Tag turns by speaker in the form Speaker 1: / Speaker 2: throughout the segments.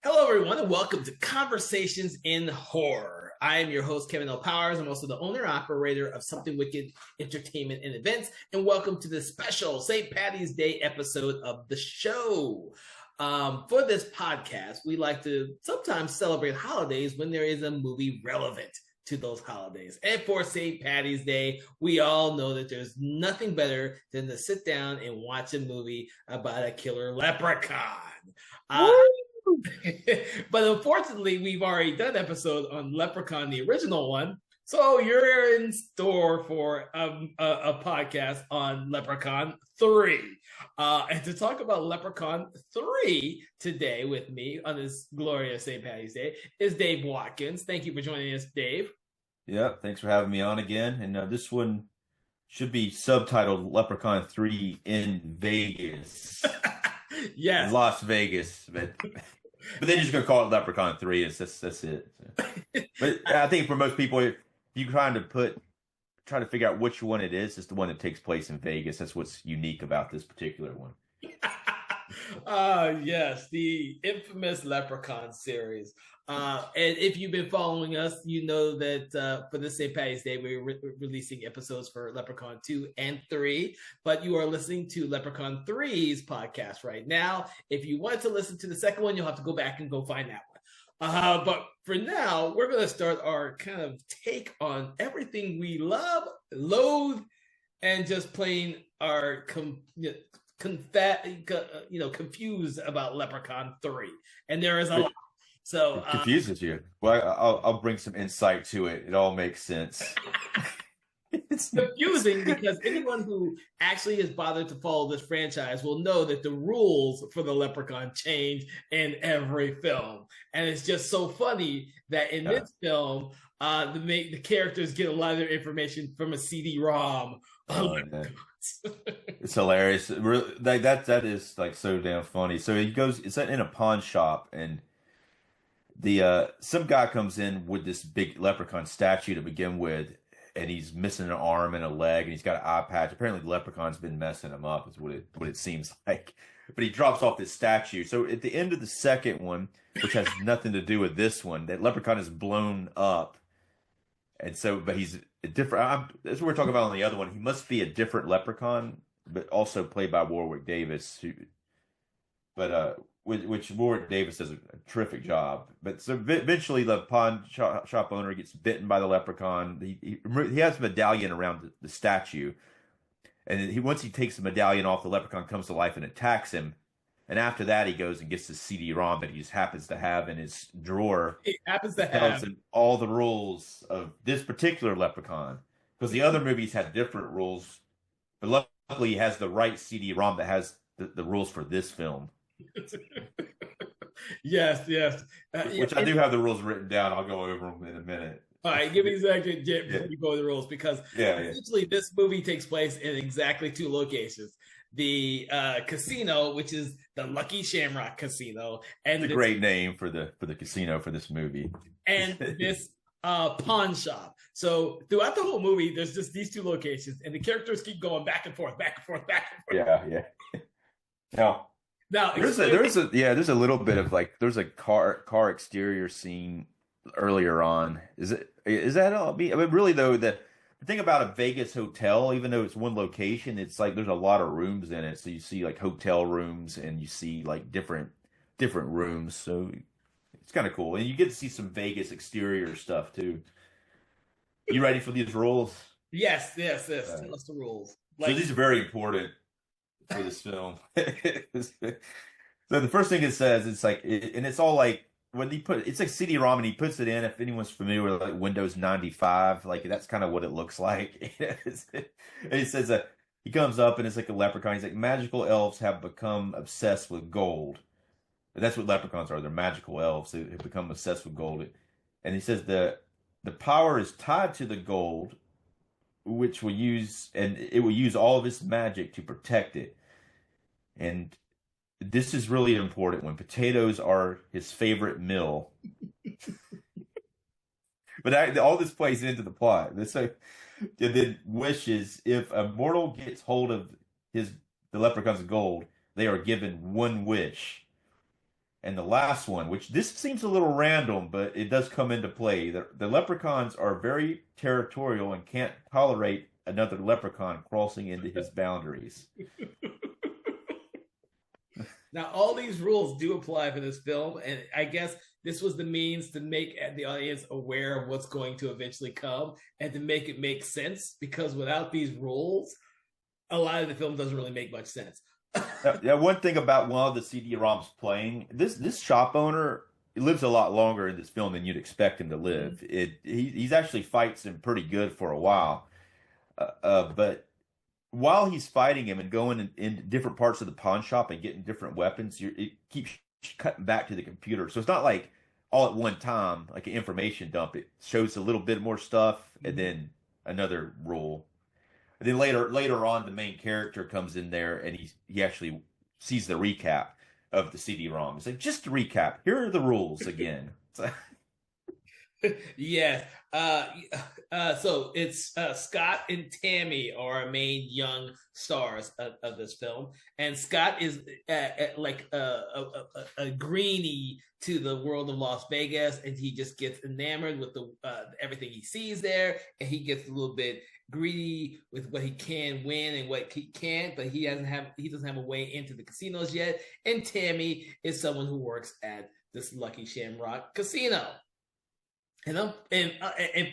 Speaker 1: Hello, everyone, and welcome to Conversations in Horror. I am your host, Kevin L. Powers. I'm also the owner-operator of Something Wicked Entertainment and Events, and welcome to this special St. Patty's Day episode of the show. For this podcast, we like to sometimes celebrate holidays when there is a movie relevant to those holidays. And for St. Patty's Day, we all know that there's nothing better than to sit down and watch a movie about a killer leprechaun. But unfortunately, we've already done an episode on Leprechaun, the original one. So you're in store for a podcast on Leprechaun 3. And to talk about Leprechaun 3 today with me on this glorious St. Patty's Day is Dave Watkins. Thank you for joining us, Dave.
Speaker 2: Yeah, thanks for having me on again. And this one should be subtitled Leprechaun 3 in Vegas.
Speaker 1: Yes.
Speaker 2: In Las Vegas. But then you're just going to call it Leprechaun 3. That's it. But I think for most people, if you're trying to figure out which one it is, it's the one that takes place in Vegas. That's what's unique about this particular one.
Speaker 1: Yes, the infamous Leprechaun series. And if you've been following us, you know that for this St. Patty's Day, we're releasing episodes for Leprechaun 2 and 3, but you are listening to Leprechaun 3's podcast right now. If you want to listen to the second one, you'll have to go back and go find that one. But for now, we're going to start our kind of take on everything we love, loathe, and just plain are confused about Leprechaun 3. And there is a lot. So
Speaker 2: it confuses you. Well, I'll bring some insight to it. It all makes sense.
Speaker 1: It's confusing because anyone who actually has bothered to follow this franchise will know that the rules for the Leprechaun change in every film. And it's just so funny that in this film, the characters get a lot of their information from a CD-ROM.
Speaker 2: It's hilarious. Like that is like so damn funny. So he goes, it's in a pawn shop, and some guy comes in with this big leprechaun statue to begin with, and he's missing an arm and a leg, and he's got an eye patch. Apparently the leprechaun's been messing him up, is what it seems like. But he drops off this statue. So at the end of the second one, which has nothing to do with this one, that leprechaun is blown up. And so, but he's a different. That's what we're talking about on the other one. He must be a different leprechaun, but also played by Warwick Davis. Which Warwick Davis does a terrific job. But so eventually, the pawn shop owner gets bitten by the leprechaun. He has a medallion around the statue, and once he takes the medallion off, the leprechaun comes to life and attacks him. And after that, he goes and gets the CD-ROM that he just happens to have in his drawer.
Speaker 1: He happens to
Speaker 2: tells
Speaker 1: have
Speaker 2: him all the rules of this particular leprechaun, because the other movies had different rules. But luckily, he has the right CD-ROM that has the rules for this film.
Speaker 1: Yes.
Speaker 2: Which I do have the rules written down. I'll go over them in a minute.
Speaker 1: All right, give me a second before you go over the rules, because essentially this movie takes place in exactly two locations. The casino, which is the Lucky Shamrock Casino, and
Speaker 2: it's a great name for the casino for this movie.
Speaker 1: And this pawn shop. So throughout the whole movie, there's just these two locations, and the characters keep going back and forth, back and forth, back and forth.
Speaker 2: Yeah. Now there's a little bit of there's a car exterior scene earlier on. Is that all? I mean, really though, the thing about a Vegas hotel, even though it's one location, it's like there's a lot of rooms in it. So you see like hotel rooms, and you see like different rooms. So it's kind of cool, and you get to see some Vegas exterior stuff too. You ready for these rules?
Speaker 1: Yes. Tell us the rules.
Speaker 2: So these are very important for this film. So the first thing it says, it's like, and it's all like when it's like CD-ROM, and he puts it in. If anyone's familiar with like Windows 95, like that's kind of what it looks like. And it says that he comes up and it's like a leprechaun. He's like, magical elves have become obsessed with gold. And that's what leprechauns are. They're magical elves. They have become obsessed with gold. And he says the power is tied to the gold, which will use, and it will use all of its magic to protect it. And this is really important when potatoes are his favorite meal. But all this plays into the plot. So then wishes, if a mortal gets hold of the leprechaun's gold, they are given one wish. And the last one, which this seems a little random, but it does come into play. The leprechauns are very territorial and can't tolerate another leprechaun crossing into his boundaries.
Speaker 1: Now, all these rules do apply for this film, and I guess this was the means to make the audience aware of what's going to eventually come and to make it make sense, because without these rules, a lot of the film doesn't really make much sense.
Speaker 2: Yeah, one thing about one of the CD-ROMs playing, this shop owner lives a lot longer in this film than you'd expect him to live. He's actually fights him pretty good for a while, but while he's fighting him and going in different parts of the pawn shop and getting different weapons, it keeps cutting back to the computer. So it's not like all at one time, like an information dump. It shows a little bit more stuff and then another rule. And then later on, the main character comes in there and he actually sees the recap of the CD-ROM. He's like, just to recap, here are the rules again.
Speaker 1: Yeah. So it's Scott and Tammy are our main young stars of this film, and Scott is like a greenie to the world of Las Vegas, and he just gets enamored with the everything he sees there, and he gets a little bit greedy with what he can win and what he can't, but he doesn't have a way into the casinos yet. And Tammy is someone who works at this Lucky Shamrock Casino. And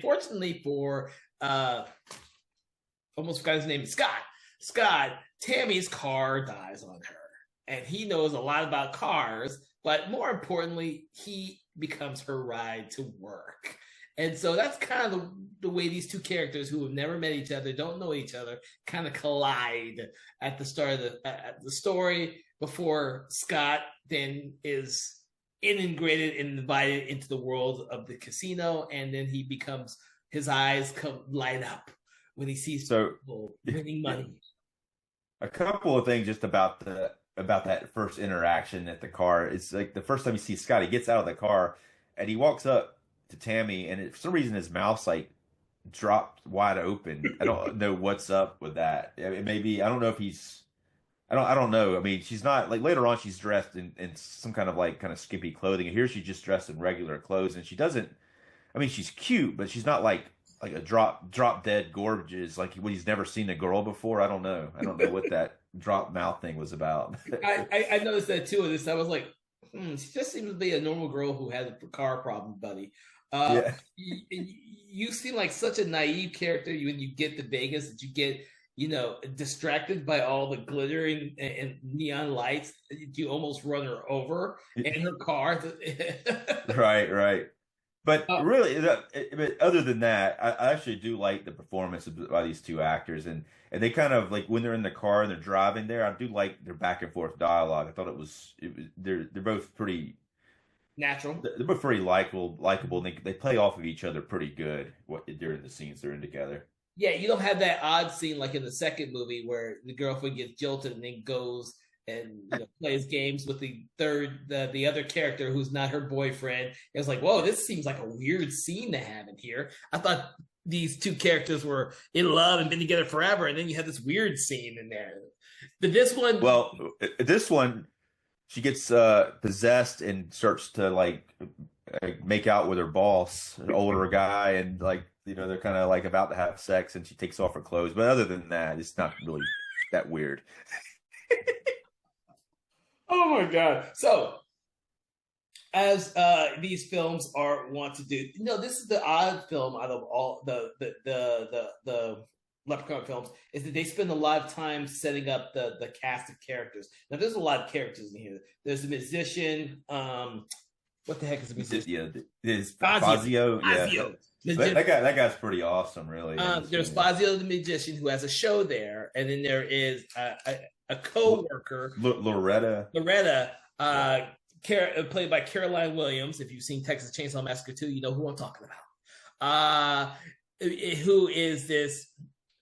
Speaker 1: fortunately for almost forgot his name, Scott, Tammy's car dies on her, and he knows a lot about cars, but more importantly, he becomes her ride to work. And so that's kind of the way these two characters who have never met each other, don't know each other, kind of collide at the start of the story, before Scott then is integrated and invited into the world of the casino, and then his eyes light up when he sees people winning money.
Speaker 2: A couple of things just about that first interaction at the car. It's like the first time you see Scott, he gets out of the car and he walks up to Tammy, and for some reason his mouth's like dropped wide open. I don't know what's up with that. I mean, maybe I don't know if he's. I don't know. I mean, she's not like later on. She's dressed in some kind of skimpy clothing, and here she's just dressed in regular clothes, and she doesn't. I mean, she's cute, but she's not like a drop dead gorgeous like when he's never seen a girl before. I don't know what that drop mouth thing was about.
Speaker 1: I noticed that too. This I was like, she just seems to be a normal girl who has a car problem, buddy.
Speaker 2: Yeah.
Speaker 1: You seem like such a naive character when you get to Vegas, that you get, distracted by all the glittering and neon lights. You almost run her over in her car.
Speaker 2: Right. But really, but other than that, I actually do like the performance by these two actors, and they kind of like when they're in the car and they're driving there. I do like their back and forth dialogue. I thought they're both pretty
Speaker 1: natural.
Speaker 2: They're both very likable, and they play off of each other pretty good during the scenes they're in together.
Speaker 1: Yeah, you don't have that odd scene like in the second movie where the girlfriend gets jilted and then goes and plays games with the other character who's not her boyfriend. It's like, whoa, this seems like a weird scene to have in here. I thought these two characters were in love and been together forever, and then you have this weird scene in there. But this one, she gets possessed and starts to like make out with her boss, an older guy, and they're kind of like about to have sex, and she takes off her clothes. But other than that, it's not really that weird. Oh my god! So, as these films are wont to do, this is the odd film out of all the Leprechaun films, is that they spend a lot of time setting up the cast of characters. Now, there's a lot of characters in here. There's a musician. What the heck is a musician?
Speaker 2: Yeah, Fazio. Yeah. That guy's pretty awesome, really.
Speaker 1: There's Fazio the magician, who has a show there, and then there is a co-worker,
Speaker 2: Loretta,
Speaker 1: played by Caroline Williams. If you've seen Texas Chainsaw Massacre 2, you know who I'm talking about. Who is this,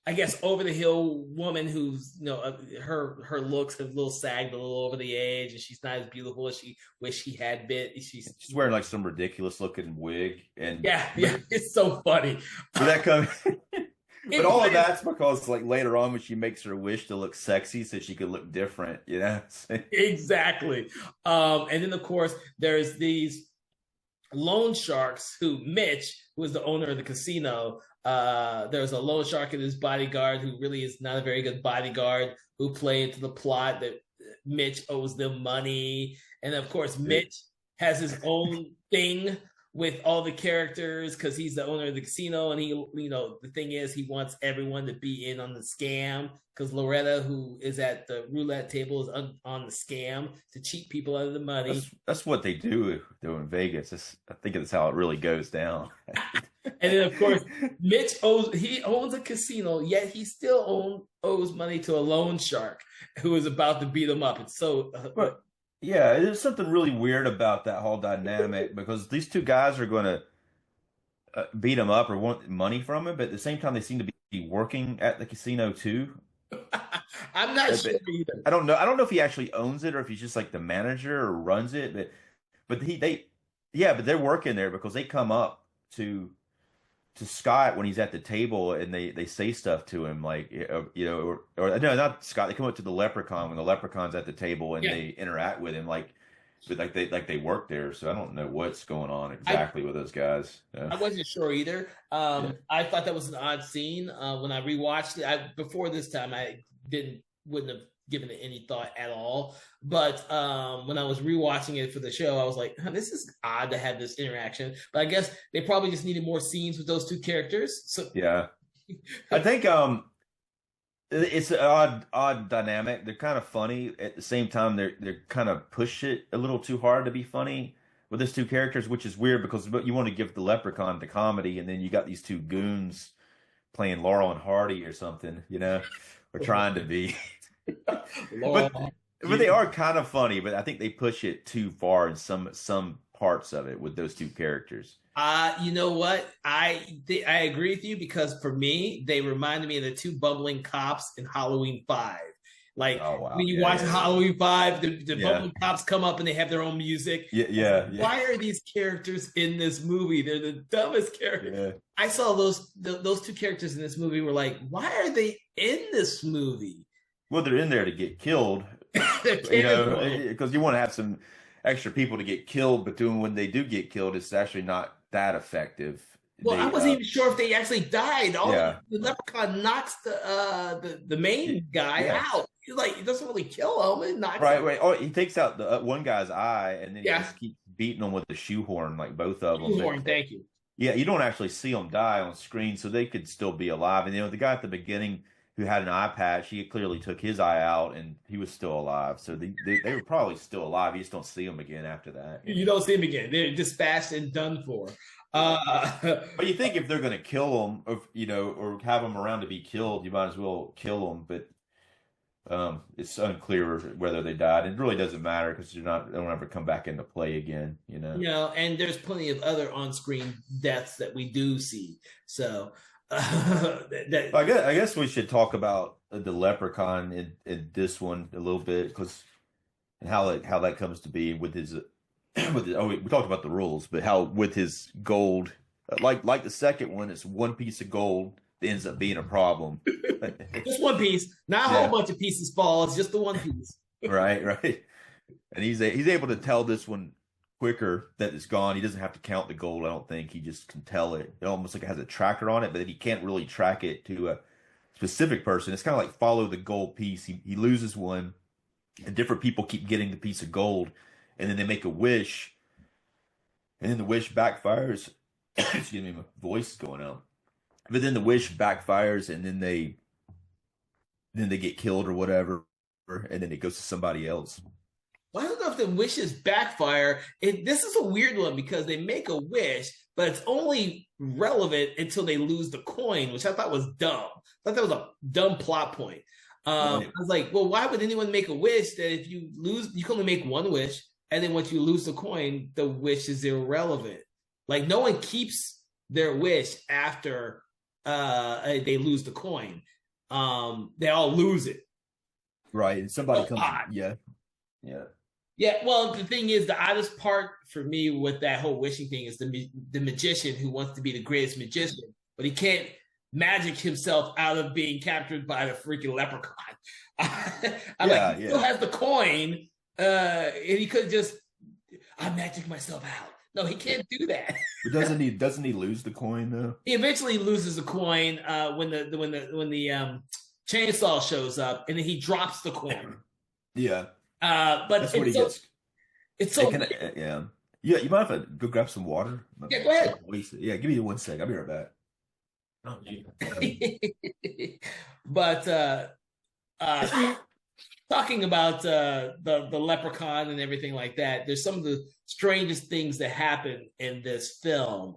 Speaker 1: I guess, over the hill woman who's, her looks have a little sagged, a little over the edge, and she's not as beautiful as she wished she had been. She's
Speaker 2: wearing like some ridiculous looking wig, and
Speaker 1: yeah, it's so funny.
Speaker 2: Did that come? But all of that's because like later on when she makes her wish to look sexy so she could look different, you know?
Speaker 1: Exactly. And then of course there's these loan sharks who Mitch, who is the owner of the casino, there's a loan shark and his bodyguard who really is not a very good bodyguard who play into the plot that Mitch owes them money. And of course, Mitch has his own thing with all the characters because he's the owner of the casino, and he, you know, the thing is he wants everyone to be in on the scam because Loretta, who is at the roulette table, is on the scam to cheat people out of the money.
Speaker 2: That's what they do in Vegas. I think that's how it really goes down.
Speaker 1: And then of course, Mitch owns a casino, yet he still owes money to a loan shark who is about to beat him up. It's so.
Speaker 2: Yeah, there's something really weird about that whole dynamic because these two guys are going to beat him up or want money from him, but at the same time, they seem to be working at the casino too.
Speaker 1: I'm not sure either.
Speaker 2: I don't know. I don't know if he actually owns it or if he's just like the manager or runs it, but they're working there because they come up to Scott when he's at the table and they say stuff to him like you know or no, not Scott, they come up to the Leprechaun when the Leprechaun's at the table and they interact with him like they work there. So I don't know what's going on exactly with those guys.
Speaker 1: I wasn't sure either. I thought that was an odd scene when I rewatched it. Before this time I wouldn't have given it any thought at all, but when I was rewatching it for the show, I was like, this is odd to have this interaction, but I guess they probably just needed more scenes with those two characters. So
Speaker 2: yeah, I think it's an odd dynamic. They're kind of funny at the same time. They're kind of push it a little too hard to be funny with those two characters, which is weird because you want to give the Leprechaun the comedy, and then you got these two goons playing Laurel and Hardy or something, you know, or trying to be. but they are kind of funny, but I think they push it too far in some parts of it with those two characters.
Speaker 1: You know what? I agree with you because for me, they reminded me of the two bumbling cops in Halloween 5. Like when you watch Halloween 5, the bumbling cops come up and they have their own music.
Speaker 2: Yeah.
Speaker 1: Why are these characters in this movie? They're the dumbest characters. Yeah. I saw those two characters in this movie were like, why are they in this movie?
Speaker 2: Well, they're in there to get killed, you know, because you want to have some extra people to get killed. But when they do get killed, it's actually not that effective.
Speaker 1: Well, I wasn't even sure if they actually died. The Leprechaun knocks the main guy out. He's like, he doesn't really kill him. It knocks him.
Speaker 2: Right. Oh, he takes out the one guy's eye, and then he just keeps beating him with the shoehorn, like both of them.
Speaker 1: Shoehorn, thank you.
Speaker 2: Yeah, you don't actually see them die on screen, so they could still be alive. And the guy at the beginning who had an eye patch, he clearly took his eye out, and he was still alive. So they were probably still alive. You just don't see them again after that.
Speaker 1: You don't see them again. They're dispatched and done for.
Speaker 2: But you think if they're going to kill them, or have them around to be killed, you might as well kill them. But it's unclear whether they died. It really doesn't matter because they don't ever come back into play again. You know.
Speaker 1: And there's plenty of other on-screen deaths that we do see. So.
Speaker 2: I guess we should talk about the Leprechaun in this one a little bit and how that comes to be with his we talked about the rules, but how with his gold, like the second one, it's one piece of gold that ends up being a problem.
Speaker 1: Just one piece, not a whole bunch of pieces fall. It's just the one piece.
Speaker 2: Right. And he's able to tell this one quicker that it's gone. He doesn't have to count the gold. I don't think he just can tell it. It almost like it has a tracker on it, but he can't really track it to a specific person. It's kind of like follow the gold piece. He loses one, and different people keep getting the piece of gold, and then they make a wish, and then the wish backfires. Excuse me, my voice is going out. But then the wish backfires, and then they get killed or whatever, and then it goes to somebody else.
Speaker 1: Well, I don't know if the wishes backfire. This is a weird one because they make a wish, but it's only relevant until they lose the coin, which I thought was dumb. I thought that was a dumb plot point. I was like, well, why would anyone make a wish that if you lose, you can only make one wish, and then once you lose the coin, the wish is irrelevant. Like no one keeps their wish after they lose the coin. They all lose it.
Speaker 2: Right, and somebody comes.
Speaker 1: Yeah, well, the thing is, the oddest part for me with that whole wishing thing is the magician who wants to be the greatest magician, but he can't magic himself out of being captured by the freaking leprechaun. I'm
Speaker 2: Yeah,
Speaker 1: like, he still has the coin, and he could just, I magic myself out. No, he can't do that.
Speaker 2: But doesn't he lose the coin though?
Speaker 1: He eventually loses the coin when the chainsaw shows up, and then he drops the coin.
Speaker 2: Yeah,
Speaker 1: But
Speaker 2: that's what he
Speaker 1: so,
Speaker 2: gets.
Speaker 1: it's so
Speaker 2: Yeah. Yeah, you might have to go grab some water.
Speaker 1: yeah. Go ahead.
Speaker 2: Yeah, give me 1 sec. I'll be right back. Oh,
Speaker 1: But talking about the leprechaun and everything like that, there's some of the strangest things that happen in this film.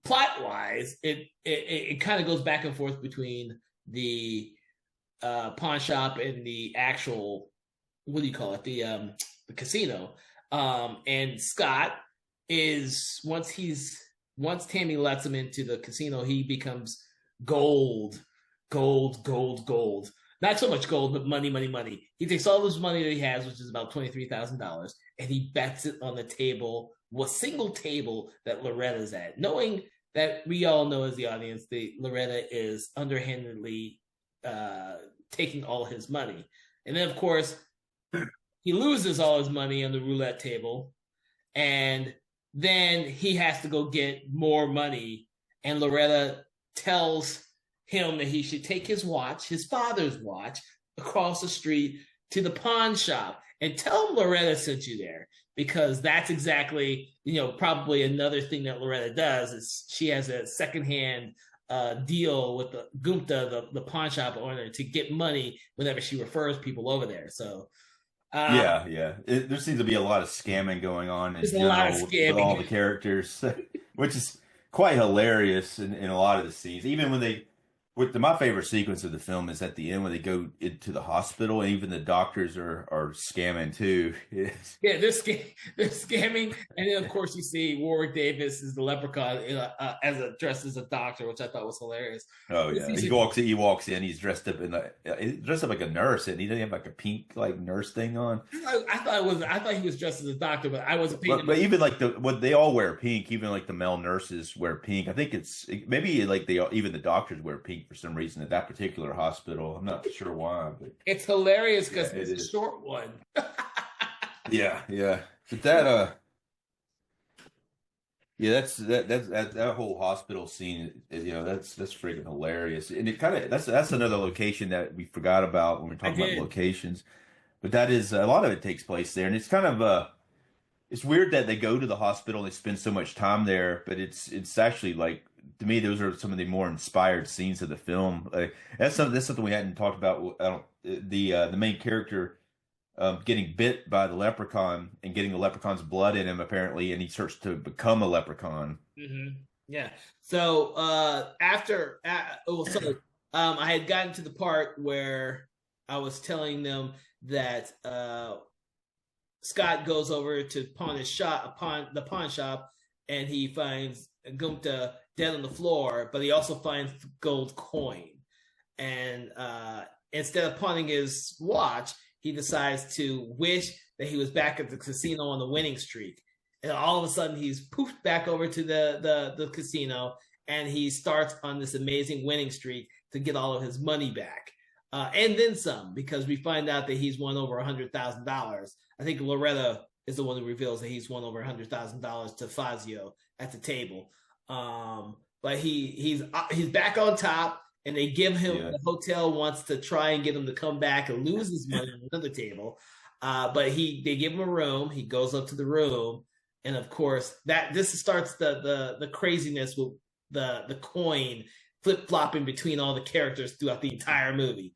Speaker 1: Plot wise, it kind of goes back and forth between the pawn shop and the actual, what do you call it, the casino. And Scott is once Tammy lets him into the casino, he becomes gold. Not so much gold, but money. He takes all this money that he has, which is about $23,000, and he bets it on the table, a single table that Loretta's at, knowing that we all know as the audience that Loretta is underhandedly taking all his money. And then, of course, he loses all his money on the roulette table, and then he has to go get more money, and Loretta tells him that he should take his watch, his father's watch, across the street to the pawn shop and tell him Loretta sent you there, because that's exactly, probably another thing that Loretta does is she has a secondhand deal with the Gupta, the pawn shop owner, to get money whenever she refers people over there. So
Speaker 2: yeah. There seems to be a lot of scamming going on
Speaker 1: there's a lot of scamming
Speaker 2: with all the characters, which is quite hilarious in a lot of the scenes. Even when my favorite sequence of the film is at the end when they go into the hospital, and even the doctors are scamming too.
Speaker 1: Yeah, they're scamming, and then of course you see Warwick Davis is the leprechaun dressed as a doctor, which I thought was hilarious.
Speaker 2: Oh yeah, he walks in. He's dressed up like a nurse, and he doesn't have like a pink like nurse thing on.
Speaker 1: I thought he was dressed as a doctor, but I wasn't paying.
Speaker 2: But even like they all wear pink. Even like the male nurses wear pink. I think maybe like even the doctors wear pink for some reason at that particular hospital. I'm not sure why, but
Speaker 1: it's hilarious because it's a short one.
Speaker 2: yeah. But that that whole hospital scene is, that's freaking hilarious. And it kind of that's another location that we forgot about when we're talking about locations. But that is a lot of it takes place there, and it's kind of it's weird that they go to the hospital and they spend so much time there, but it's actually like, to me, those are some of the more inspired scenes of the film. That's something we hadn't talked about. The main character getting bit by the leprechaun and getting the leprechaun's blood in him, apparently, and he starts to become a leprechaun.
Speaker 1: Mm-hmm. Yeah. So I had gotten to the part where I was telling them that Scott goes over to the pawn shop, and he finds Gupta dead on the floor, but he also finds the gold coin. And instead of pawning his watch, he decides to wish that he was back at the casino on the winning streak. And all of a sudden, he's poofed back over to the casino, and he starts on this amazing winning streak to get all of his money back. And then some, because we find out that he's won over $100,000. I think Loretta is the one who reveals that he's won over $100,000 to Fazio at the table. But he's back on top, and they give him the hotel wants to try and get him to come back and lose his money on another table. But they give him a room. He goes up to the room, and of course this starts the craziness with the coin flip-flopping between all the characters throughout the entire movie.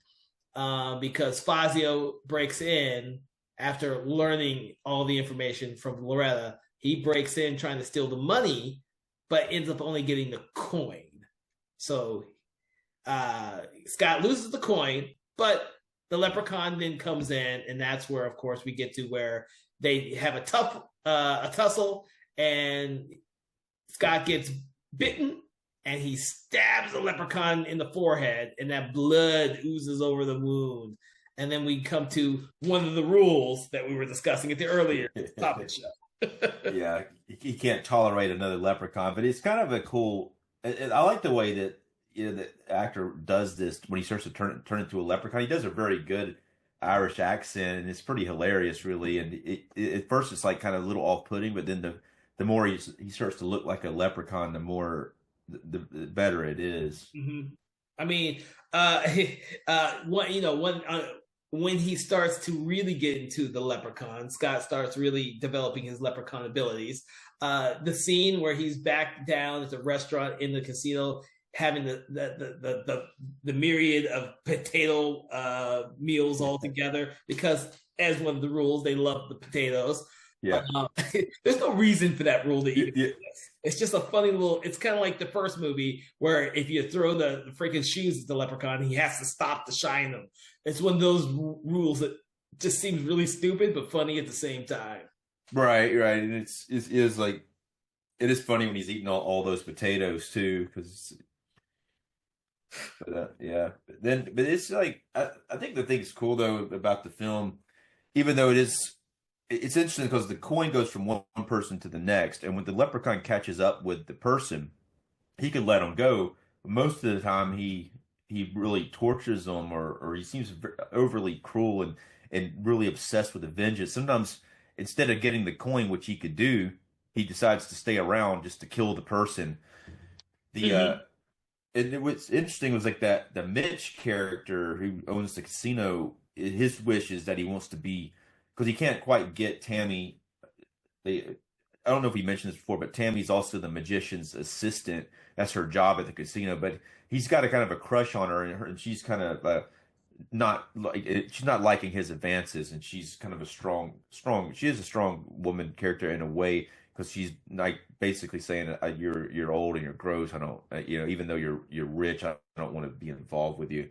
Speaker 1: Because Fazio breaks in after learning all the information from Loretta. He breaks in trying to steal the money, but ends up only getting the coin. So Scott loses the coin, but the leprechaun then comes in, and that's where, of course, we get to where they have a tussle, and Scott gets bitten, and he stabs the leprechaun in the forehead, and that blood oozes over the wound. And then we come to one of the rules that we were discussing at the earlier topic show.
Speaker 2: Yeah, he can't tolerate another leprechaun, but it's kind of a cool I like the way that the actor does this when he starts to turn into a leprechaun. He does a very good Irish accent, and it's pretty hilarious, really. And at first it's like kind of a little off-putting, but then the more he starts to look like a leprechaun, the more the better it is.
Speaker 1: Mm-hmm. I mean, uh, one, when he starts to really get into the leprechaun, Scott starts really developing his leprechaun abilities. The scene where he's back down at the restaurant in the casino, having the myriad of potato meals all together, because as one of the rules, they love the potatoes.
Speaker 2: Yeah.
Speaker 1: There's no reason for that rule to even
Speaker 2: Yeah.
Speaker 1: exist. It's just a funny little. It's kind of like the first movie where if you throw the freaking shoes at the leprechaun, he has to stop to shine them. It's one of those rules that just seems really stupid but funny at the same time.
Speaker 2: Right, right, and it is like it is funny when he's eating all those potatoes too, because yeah. But it's like I think the thing's cool though about the film, even though it's interesting because the coin goes from one person to the next, and when the leprechaun catches up with the person, he could let him go. Most of the time, he really tortures them, or he seems overly cruel and really obsessed with the vengeance. Sometimes instead of getting the coin, which he could do, he decides to stay around just to kill the person. The
Speaker 1: Mm-hmm.
Speaker 2: and what's interesting was like that the Mitch character who owns the casino, his wish is that he wants to be because he can't quite get Tammy. They, I don't know if we mentioned this before, but Tammy's also the magician's assistant. That's her job at the casino, but he's got a kind of a crush on her, and she's kind of not like she's not liking his advances, and she's kind of a strong. She is a strong woman character in a way because she's like basically saying you're old and you're gross. I don't, even though you're rich, I don't want to be involved with you.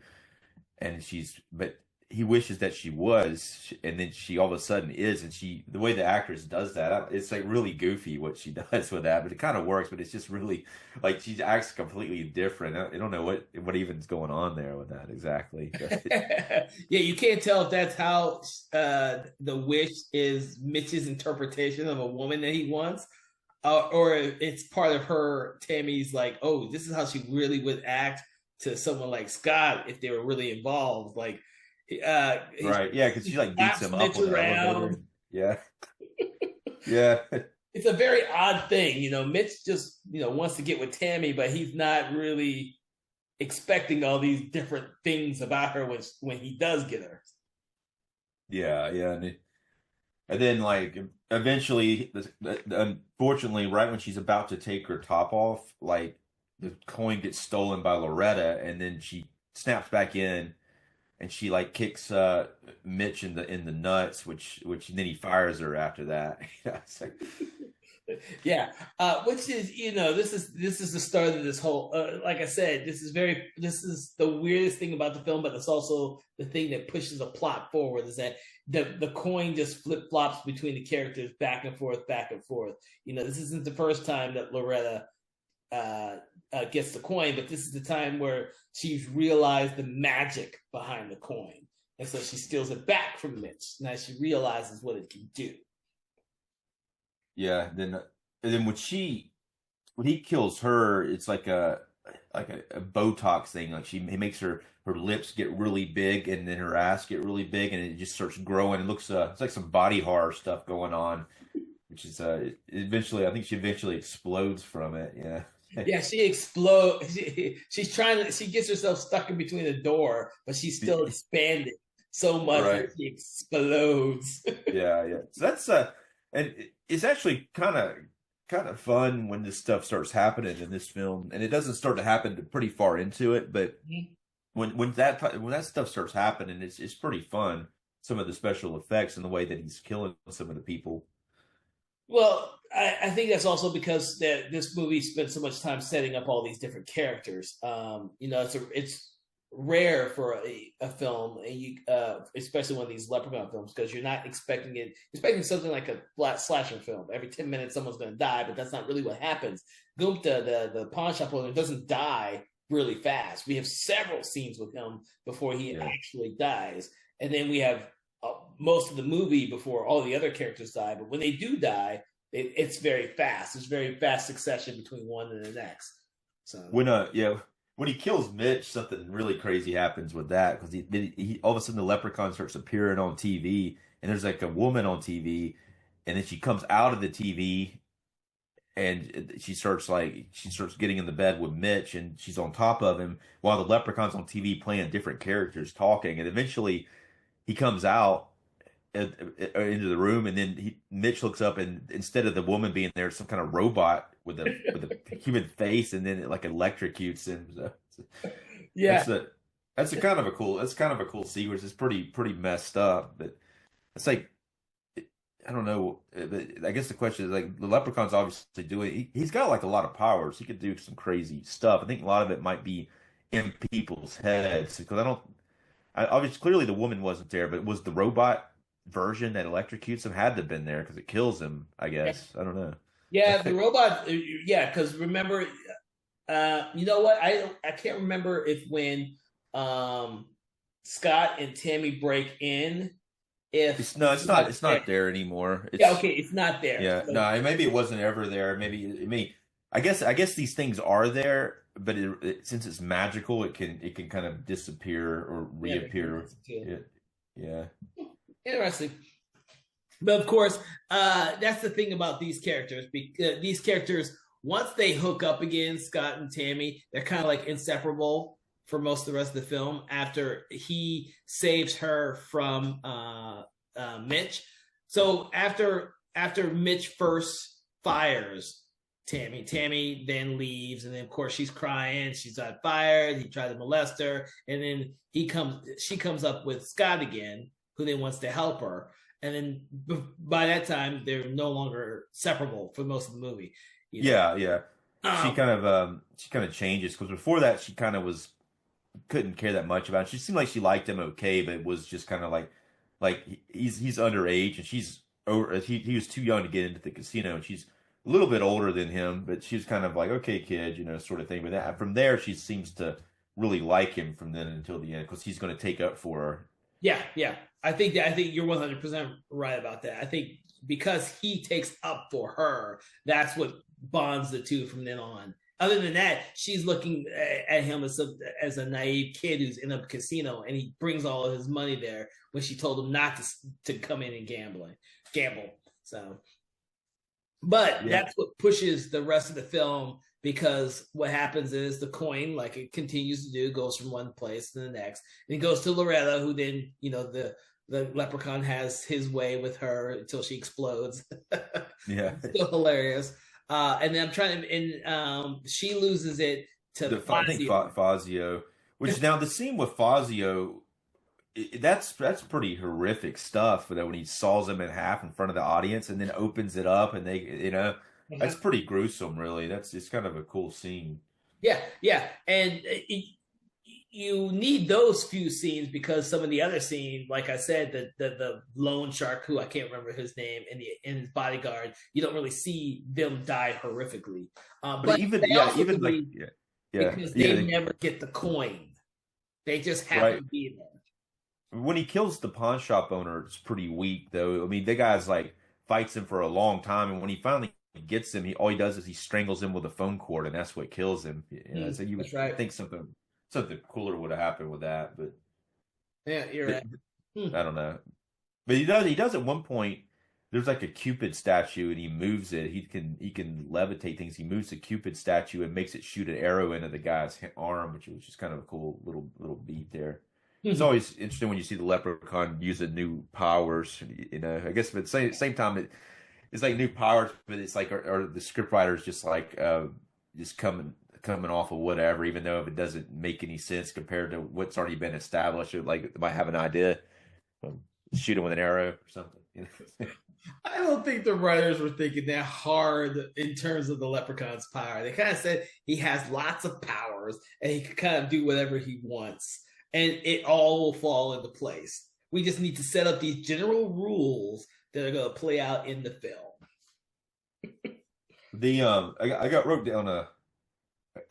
Speaker 2: And but he wishes that she was, and then she all of a sudden is, and the way the actress does that, it's like really goofy what she does with that, but it kind of works. But it's just really like she acts completely different. I don't know what even's going on there with that exactly.
Speaker 1: Yeah, you can't tell if that's how the wish is Mitch's interpretation of a woman that he wants, or it's part of her Tammy's like, oh, this is how she really would act to someone like Scott if they were really involved. Like,
Speaker 2: Right, yeah, because she like beats
Speaker 1: slaps
Speaker 2: him up
Speaker 1: Mitch
Speaker 2: on the elevator.
Speaker 1: around.
Speaker 2: Yeah, yeah.
Speaker 1: It's a very odd thing, Mitch just wants to get with Tammy, but he's not really expecting all these different things about her when he does get her.
Speaker 2: Yeah, yeah, and then like eventually, unfortunately, right when she's about to take her top off, like the coin gets stolen by Loretta, and then she snaps back in, and she like kicks Mitch in the nuts, which then he fires her after that. It's like,
Speaker 1: Yeah, which is this is the start of this whole. Like I said, this is the weirdest thing about the film, but it's also the thing that pushes the plot forward. Is that the coin just flip flops between the characters back and forth, back and forth. This isn't the first time that Loretta gets the coin, but this is the time where she's realized the magic behind the coin, and so she steals it back from Mitch. Now she realizes what it can do.
Speaker 2: yeah, then and then when he kills her, it's like a Botox thing. Like he makes her lips get really big, and then her ass get really big, and it just starts growing. It looks it's like some body horror stuff going on, which is eventually I think she eventually explodes from it. Yeah.
Speaker 1: Yeah, she explodes. She gets herself stuck in between the door, but she's still expanding so much
Speaker 2: Right.
Speaker 1: that she explodes.
Speaker 2: Yeah, yeah. So that's and it's actually kind of fun when this stuff starts happening in this film, and it doesn't start to happen pretty far into it, but when that stuff starts happening, it's pretty fun. Some of the special effects and the way that he's killing some of the people.
Speaker 1: Well, I think that's also because this movie spent so much time setting up all these different characters. It's rare for a film, and especially one of these Leprechaun films, because you're not expecting something like a flat slasher film. Every 10 minutes, someone's going to die, but that's not really what happens. Gupta, the pawn shop owner, doesn't die really fast. We have several scenes with him before he
Speaker 2: Yeah.
Speaker 1: actually dies, and then we have most of the movie before all the other characters die. But when they do die, it's very fast. There's very fast succession between one and the next. So
Speaker 2: when he kills Mitch, something really crazy happens with that because he all of a sudden the leprechaun starts appearing on TV, and there's like a woman on TV, and then she comes out of the TV and she starts getting in the bed with Mitch, and she's on top of him while the leprechaun's on TV playing different characters talking, and eventually he comes out into the room, and then Mitch looks up, and instead of the woman being there, some kind of robot with a human face, and then it like electrocutes him. So
Speaker 1: yeah,
Speaker 2: that's a that's kind of a cool sequence. It's pretty messed up, but it's like I don't know. But I guess the question is like the Leprechaun's obviously doing. He's got like a lot of powers. He could do some crazy stuff. I think a lot of it might be in people's heads because I don't. Obviously, clearly the woman wasn't there, but was the robot version that electrocutes him had to have been there because it kills him, I guess. I don't know.
Speaker 1: yeah, the robot. Yeah, because remember, you know what? I can't remember if when um Scott and Tammy break in, if
Speaker 2: It's no,
Speaker 1: the robot's
Speaker 2: it's
Speaker 1: there.
Speaker 2: not there anymore.
Speaker 1: Yeah,
Speaker 2: It's
Speaker 1: okay, it's not there.
Speaker 2: yeah,
Speaker 1: So,
Speaker 2: no, maybe it wasn't ever there. I guess these things are there, but since it's magical, it can kind of disappear or
Speaker 1: yeah, they can
Speaker 2: reappear.
Speaker 1: listen to.
Speaker 2: Yeah, yeah,
Speaker 1: Interesting. But of course, that's the thing about these characters. Because these characters, once they hook up again, Scott and Tammy, they're kind of like inseparable for most of the rest of the film. After he saves her from Mitch, so after Mitch first fires Tammy, Tammy then leaves, and then of course she's crying. She's got fired. He tried to molest her, and then she comes up with Scott again, who then wants to help her, and then by that time they're no longer separable for most of the movie. You know,
Speaker 2: yeah, yeah.
Speaker 1: um,
Speaker 2: She kind of changes because before that she kind of was couldn't care that much about it. She seemed like she liked him okay, but it was just kind of like he's underage and she's over. He was too young to get into the casino, and she's a little bit older than him, but she's kind of like okay, kid, sort of thing. But from there, she seems to really like him from then until the end because he's going to take up for her.
Speaker 1: yeah, yeah. I think you're 100% right about that. I think because he takes up for her, that's what bonds the two from then on. Other than that, she's looking at him as a naive kid who's in a casino, and he brings all of his money there when she told him not to come in and gamble. So, but
Speaker 2: Yeah,
Speaker 1: that's what pushes the rest of the film, because what happens is the coin, like it continues to do, goes from one place to the next, and it goes to Loretta, who then the leprechaun has his way with her until she explodes.
Speaker 2: yeah.
Speaker 1: Still hilarious. And then I'm trying to, and she loses it to
Speaker 2: I think
Speaker 1: Fazio.
Speaker 2: Fazio, which now the scene with Fazio, that's pretty horrific stuff. That when he saws him in half in front of the audience and then opens it up and that's pretty gruesome. Really, that's it's kind of a cool scene.
Speaker 1: Yeah, yeah, and you need those few scenes because some of the other scenes, like I said, the loan shark, who I can't remember his name, and his bodyguard, you don't really see them die horrifically.
Speaker 2: But
Speaker 1: But
Speaker 2: even
Speaker 1: they
Speaker 2: yeah,
Speaker 1: also
Speaker 2: even like
Speaker 1: do
Speaker 2: yeah, yeah,
Speaker 1: because
Speaker 2: yeah,
Speaker 1: they never get the coin; they just happen
Speaker 2: right.
Speaker 1: to be there.
Speaker 2: When he kills the pawn shop owner, it's pretty weak though. I mean, the guy's like fights him for a long time, and when he finally gets him, all he does is he strangles him with a phone cord, and that's what kills him. So you would
Speaker 1: That's right.
Speaker 2: think something cooler would have happened with that,
Speaker 1: Yeah, you're
Speaker 2: but
Speaker 1: right. Hmm.
Speaker 2: I don't know. But he does at one point. There's like a Cupid statue, and he moves it. He can levitate things. He moves the Cupid statue and makes it shoot an arrow into the guy's arm, which was just kind of a cool little beat there. It's always interesting when you see the Leprechaun using new powers. I guess, but at the same time, it's like new powers, but it's like or the script writers just like just coming off of whatever, even though if it doesn't make any sense compared to what's already been established. Or like they might have an idea, um, shoot him with an arrow or something.
Speaker 1: I don't think the writers were thinking that hard in terms of the leprechaun's power. They kind of said he has lots of powers and he can kind of do whatever he wants, and it all will fall into place. We just need to set up these general rules that are going to play out in the film.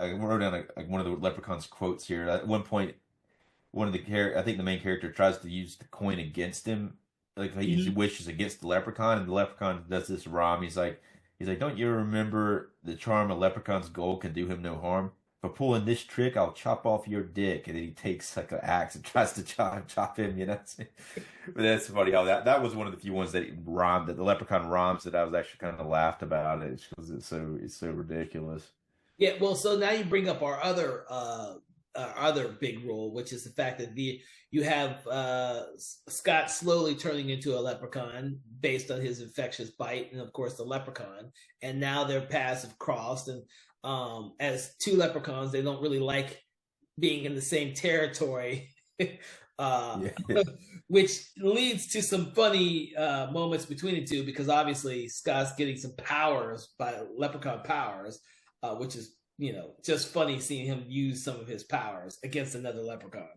Speaker 2: I wrote down like one of the Leprechaun's quotes here. At one point, I think the main character tries to use the coin against him, like he
Speaker 1: Mhm.
Speaker 2: wishes against the Leprechaun, and the Leprechaun does this rhyme. He's like, don't you remember the charm a leprechaun's gold can do him no harm? for pulling this trick, I'll chop off your dick. And then he takes like an axe and tries to chop him, you know. But that's funny how that was one of the few ones that rhymed, that the Leprechaun rhymes, that I was actually kind of laughed about it because it's so ridiculous.
Speaker 1: Yeah, well, so now you bring up our other big role, which is the fact that you have Scott slowly turning into a leprechaun based on his infectious bite, and of course the leprechaun, and now their paths have crossed, and as two leprechauns, they don't really like being in the same territory.
Speaker 2: Yeah.
Speaker 1: Which leads to some funny moments between the two, because obviously Scott's getting some powers by leprechaun powers, which is, just funny seeing him use some of his powers against another leprechaun.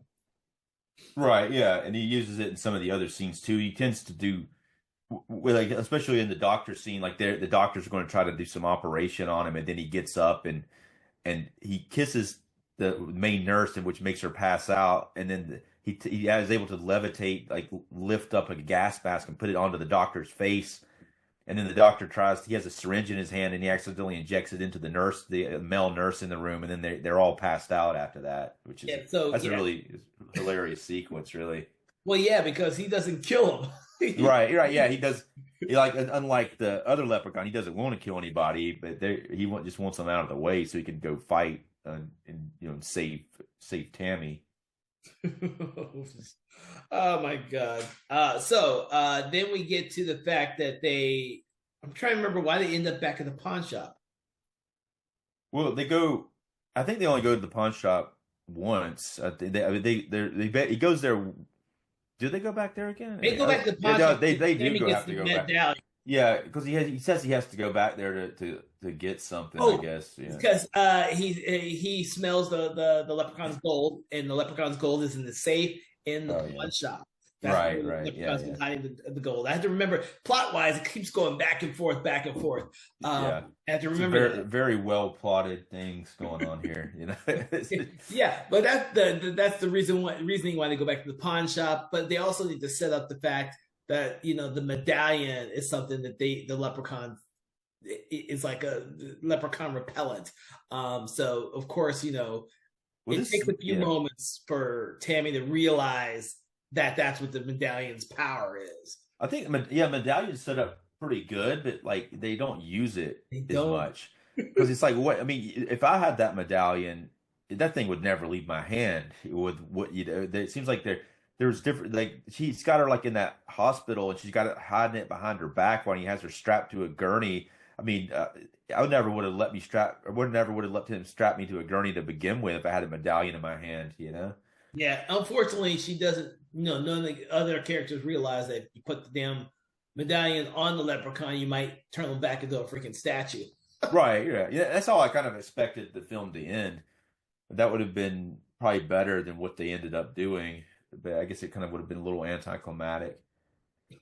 Speaker 2: Right, yeah, and he uses it in some of the other scenes too. He tends to do with, like, especially in the doctor scene, like the doctors are going to try to do some operation on him, and then he gets up and he kisses the main nurse, and which makes her pass out, and then he is able to levitate, like lift up a gas mask and put it onto the doctor's face. And then the doctor he has a syringe in his hand, and he accidentally injects it into the male nurse in the room, and then they're all passed out after that, which is a really hilarious sequence, really.
Speaker 1: Well, yeah, because he doesn't kill him.
Speaker 2: Right, yeah, he does. Like, unlike the other leprechaun, he doesn't want to kill anybody, but just wants them out of the way so he can go fight and save Tammy.
Speaker 1: Oh my god. So then we get to the fact that I'm trying to remember why they end up back at the pawn shop.
Speaker 2: Well, I think they only go to the pawn shop once. He goes there. Do they go back there again?
Speaker 1: They go back to the pawn shop.
Speaker 2: They do have to go back. Yeah, because he says he has to go back there to get something. I guess. Yeah.
Speaker 1: Because he smells the leprechaun's gold, and the leprechaun's gold is in the safe in the pawn shop.
Speaker 2: That's right.
Speaker 1: Yeah. Hiding the gold. I have to remember, plot wise, it keeps going back and forth. I have to remember
Speaker 2: very, very well plotted things going on here.
Speaker 1: Yeah, but that's the reasoning why they go back to the pawn shop. But they also need to set up the fact that the medallion is something that the leprechaun is like a leprechaun repellent. So of course, it takes a few moments for Tammy to realize that that's what the medallion's power is.
Speaker 2: I think, medallion's set up pretty good, but like they don't use it as much, because it's like, what I mean, if I had that medallion, that thing would never leave my hand. With what it seems like there's different, like she's got her like in that hospital, and she's got it hiding it behind her back while he has her strapped to a gurney. I mean, I never would have let him strap me to a gurney to begin with if I had a medallion in my hand.
Speaker 1: Yeah, unfortunately, she doesn't. None of the other characters realize that if you put the damn medallion on the leprechaun, you might turn him back into a freaking statue.
Speaker 2: Right. Yeah. That's how I kind of expected the film to end. That would have been probably better than what they ended up doing. But I guess it kind of would have been a little anticlimactic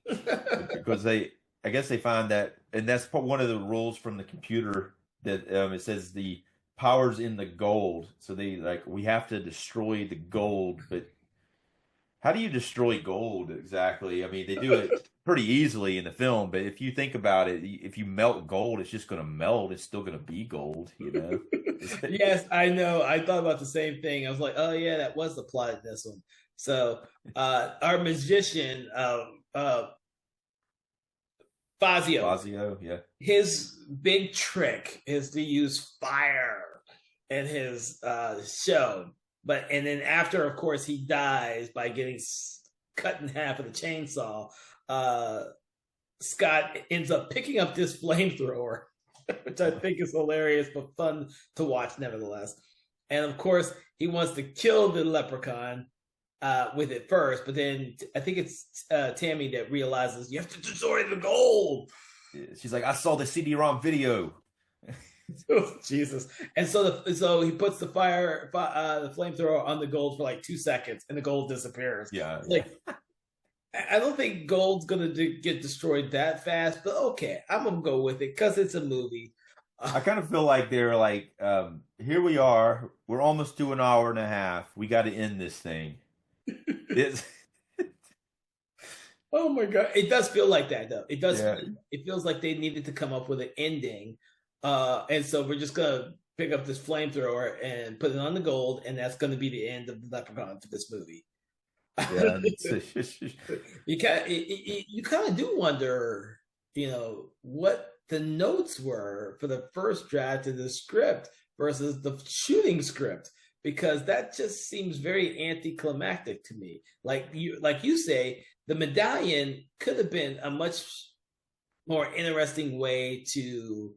Speaker 2: because I guess they find that, and that's one of the rules from the computer, that it says the power's in the gold. So we have to destroy the gold, but how do you destroy gold exactly? I mean, they do it pretty easily in the film, but if you think about it, if you melt gold, it's just going to melt. It's still going to be gold,
Speaker 1: Yes, I know. I thought about the same thing. I was like, oh yeah, that was the plot in this one. So our magician,
Speaker 2: Fazio, yeah.
Speaker 1: His big trick is to use fire in his show. And then after, of course, he dies by getting cut in half with a chainsaw. Scott ends up picking up this flamethrower, which I think is hilarious but fun to watch nevertheless. And of course, he wants to kill the leprechaun with it first, but then I think it's Tammy that realizes you have to destroy the gold.
Speaker 2: She's like, I saw the CD-ROM video.
Speaker 1: Oh, Jesus. And so he puts the flamethrower on the gold for like 2 seconds, and the gold disappears.
Speaker 2: Yeah.
Speaker 1: I don't think gold's gonna get destroyed that fast, but okay, I'm gonna go with it because it's a movie.
Speaker 2: I kind of feel like they're like, here we are, we're almost to an hour and a half. We got to end this thing.
Speaker 1: Oh my god, it does feel like that though. It does. Yeah. It feels like they needed to come up with an ending. And so we're just gonna pick up this flamethrower and put it on the gold, and that's going to be the end of the Leprechaun for this movie.
Speaker 2: Yeah,
Speaker 1: You kind of do wonder, what the notes were for the first draft of the script versus the shooting script, because that just seems very anticlimactic to me. Like you say, the medallion could have been a much more interesting way to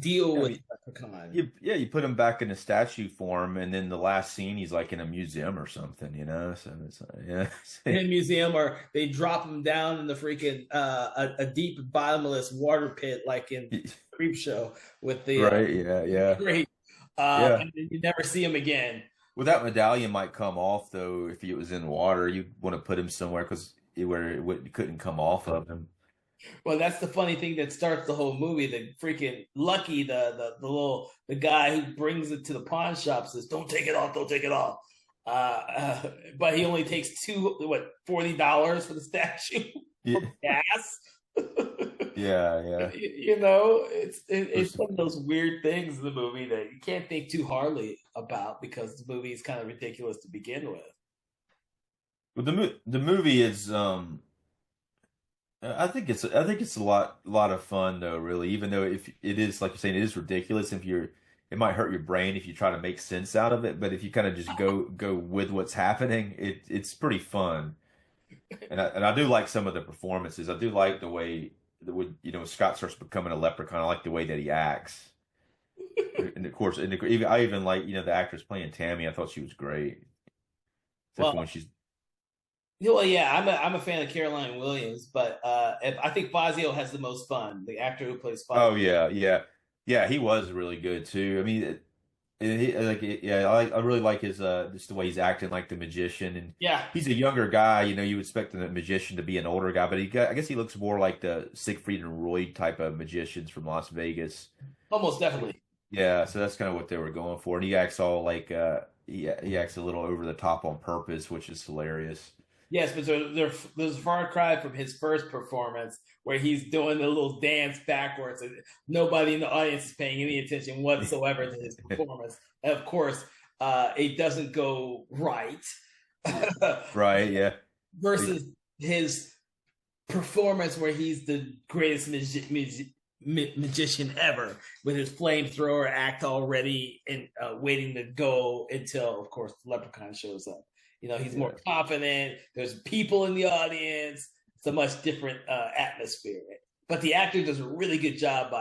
Speaker 1: deal
Speaker 2: I
Speaker 1: with
Speaker 2: mean,
Speaker 1: Leprechaun.
Speaker 2: you put him back in a statue form, and then the last scene he's like in a museum or something, you know. So it's yeah,
Speaker 1: In a museum, or they drop him down in the freaking a deep bottomless water pit, like in Creep Show with the
Speaker 2: right, yeah,
Speaker 1: great,
Speaker 2: yeah.
Speaker 1: and then you never see him again.
Speaker 2: Well, that medallion might come off though if he was in water. You want to put him somewhere because where it couldn't come off of him.
Speaker 1: Well, that's the funny thing that starts the whole movie. The freaking Lucky, the guy who brings it to the pawn shop says, "Don't take it off, don't take it off." But he only takes $40 for the statue
Speaker 2: Yeah,
Speaker 1: for gas.
Speaker 2: yeah.
Speaker 1: It's one of those weird things in the movie that you can't think too hardly about because the movie is kind of ridiculous to begin with.
Speaker 2: But the movie is I think it's a lot of fun though, really. Even though if it is like you're saying, it is ridiculous. If you're, it might hurt your brain if you try to make sense out of it. But if you kind of just go with what's happening, it's pretty fun. And I do like some of the performances. I do like the way that when Scott starts becoming a leprechaun. I like the way that he acts. And of course, I even like the actress playing Tammy. I thought she was great. Except for
Speaker 1: Well,
Speaker 2: when she's
Speaker 1: yeah, I'm a fan of Caroline Williams, but I think Fazio has the most fun. The actor who plays Fazio.
Speaker 2: oh yeah, he was really good too. I mean, yeah, I really like his just the way he's acting like the magician, and
Speaker 1: Yeah,
Speaker 2: he's a younger guy. You would expect the magician to be an older guy, but I guess he looks more like the Siegfried and Roy type of magicians from Las Vegas.
Speaker 1: almost definitely.
Speaker 2: Yeah, so that's kind of what they were going for, and he acts all like he acts a little over the top on purpose, which is hilarious.
Speaker 1: Yes, but there's a far cry from his first performance where he's doing the little dance backwards and nobody in the audience is paying any attention whatsoever to his performance. And of course, it doesn't go right.
Speaker 2: Right, yeah.
Speaker 1: Versus his performance where he's the greatest magician ever with his flamethrower act already and waiting to go until, of course, the leprechaun shows up. He's more confident. There's people in the audience. It's a much different atmosphere. But the actor does a really good job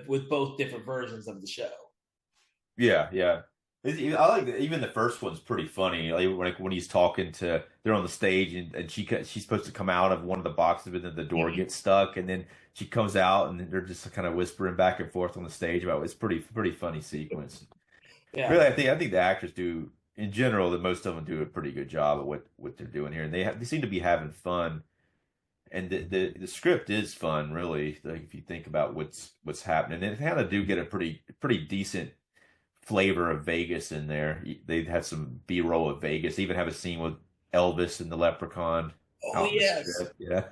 Speaker 1: with both different versions of the show.
Speaker 2: Yeah, yeah. I like even the first one's pretty funny. Like when he's talking they're on the stage and she's supposed to come out of one of the boxes, but then the door gets stuck, and then she comes out and they're just kind of whispering back and forth on the stage about it. It's pretty funny sequence.
Speaker 1: Yeah,
Speaker 2: really, I think the actors do in general. That most of them do a pretty good job of what they're doing here, and they seem to be having fun. And the script is fun, really. Like if you think about what's happening, and they kind of do get a pretty decent flavor of Vegas in there. They have some B-roll of Vegas. They even have a scene with Elvis and the Leprechaun
Speaker 1: oh
Speaker 2: out in the
Speaker 1: yes,
Speaker 2: strip. Yeah,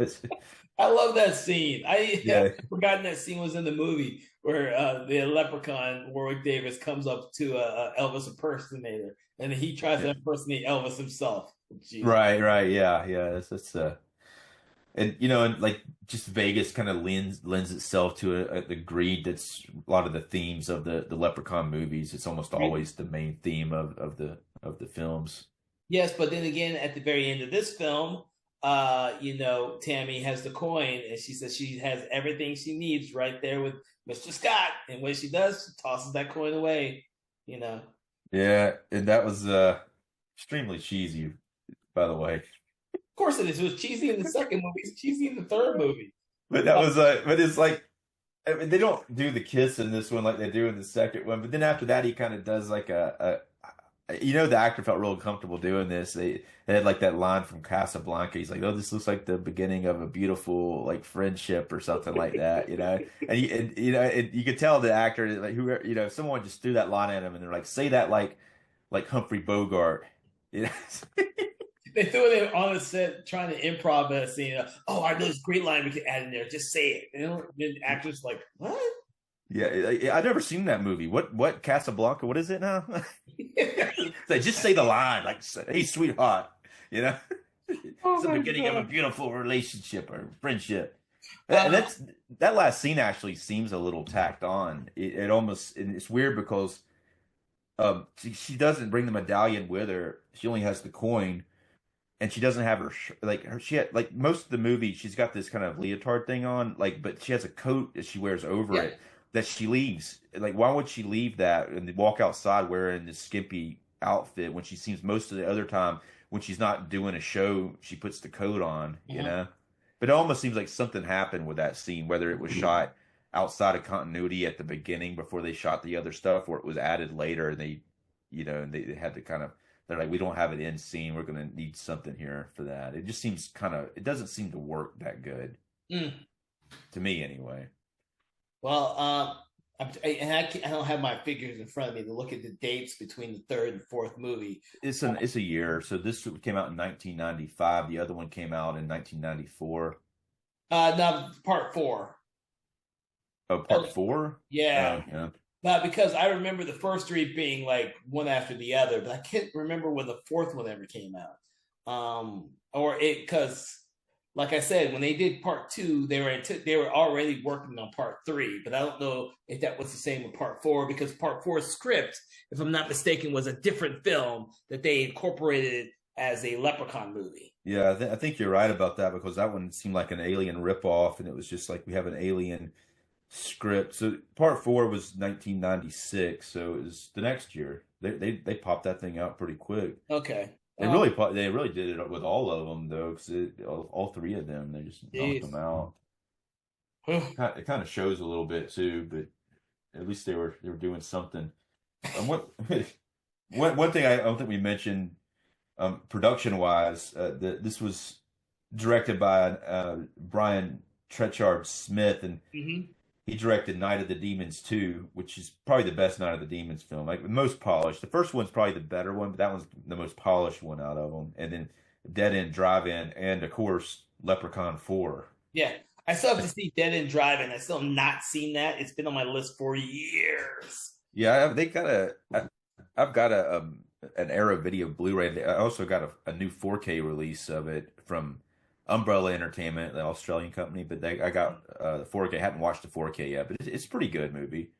Speaker 1: I love that scene. I
Speaker 2: yeah,
Speaker 1: had forgotten that scene was in the movie where the Leprechaun Warwick Davis comes up to a Elvis impersonator and he tries to impersonate Elvis himself. Jeez.
Speaker 2: right, yeah. That's and and like just Vegas kind of lends itself to a degree that's a lot of the themes of the Leprechaun movies. It's almost always the main theme of the films.
Speaker 1: Yes, but then again, at the very end of this film, Tammy has the coin, and she says she has everything she needs right there with Mr. Scott. And when she does, she tosses that coin away.
Speaker 2: Yeah, and that was extremely cheesy, by the way.
Speaker 1: Of course it is. It was cheesy in the second movie. It's cheesy in the third movie.
Speaker 2: But that was but it's like I mean, they don't do the kiss in this one like they do in the second one. But then after that, he kind of does like the actor felt real comfortable doing this. They had like that line from Casablanca. He's like, "Oh, this looks like the beginning of a beautiful like friendship or something like that," and you could tell the actor like who if someone just threw that line at him and they're like, "Say that like Humphrey Bogart," you know.
Speaker 1: They threw it on the set trying to improv that scene. Oh, I know this great line we can add in there. Just say it. And the actor's like, what?
Speaker 2: Yeah, I never seen that movie. What Casablanca? What is it now? They just say the line like, "Hey, sweetheart," you know.
Speaker 1: Oh
Speaker 2: It's the
Speaker 1: my
Speaker 2: beginning of a
Speaker 1: god.
Speaker 2: beautiful relationship or friendship. And
Speaker 1: Uh,
Speaker 2: that last scene actually seems a little tacked on. It almost and it's weird because she doesn't bring the medallion with her. She only has the coin, and she doesn't have her she had like most of the movie. She's got this kind of leotard thing on, like, but she has a coat that she wears over
Speaker 1: yeah.
Speaker 2: it that she leaves. Like, why would she leave that and walk outside wearing this skimpy outfit when she seems most of the other time when she's not doing a show, she puts the coat on, you
Speaker 1: Mhm.
Speaker 2: know? But it almost seems like something happened with that scene, whether it was shot outside of continuity at the beginning before they shot the other stuff, or it was added later and they had to kind of they're like, we don't have an end scene. We're going to need something here for that. It just seems it doesn't seem to work that good
Speaker 1: Mm.
Speaker 2: to me anyway.
Speaker 1: Well, I don't have my figures in front of me to look at the dates between the third and fourth movie.
Speaker 2: It's a year. So this came out in 1995. The other one came out in 1994.
Speaker 1: Now part four.
Speaker 2: Oh,
Speaker 1: Uh,
Speaker 2: part four?
Speaker 1: yeah,
Speaker 2: Oh, yeah.
Speaker 1: not because I remember the first three being like one after the other, but I can't remember when the fourth one ever came out. Or it because, like I said, when they did part two, they were already working on part three, but I don't know if that was the same with part four because part four's script, if I'm not mistaken, was a different film that they incorporated as a Leprechaun movie.
Speaker 2: Yeah, I think you're right about that because that one seemed like an alien ripoff, and it was just like we have an alien script. So part four was 1996, so it was the next year. They popped that thing out pretty quick.
Speaker 1: Okay.
Speaker 2: They really did it with all of them though, because all three of them they just knocked
Speaker 1: Jeez.
Speaker 2: them out. It kind of shows a little bit too, but at least they were doing something. What one thing I don't think we mentioned, production wise, this was directed by Brian Trechard Smith, and
Speaker 1: Mhm.
Speaker 2: he directed Night of the Demons 2, which is probably the best Night of the Demons film, like the most polished. The first one's probably the better one, but that one's the most polished one out of them. And then Dead End Drive-In, and of course Leprechaun 4.
Speaker 1: Yeah. I still have to see Dead End Driving. I still have not seen that. It's been on my list for years.
Speaker 2: Yeah, I've got an Arrow Video Blu-ray. I also got a new 4K release of it from Umbrella Entertainment, the Australian company. But I got the 4K. I haven't watched the 4K yet, but it's a pretty good movie.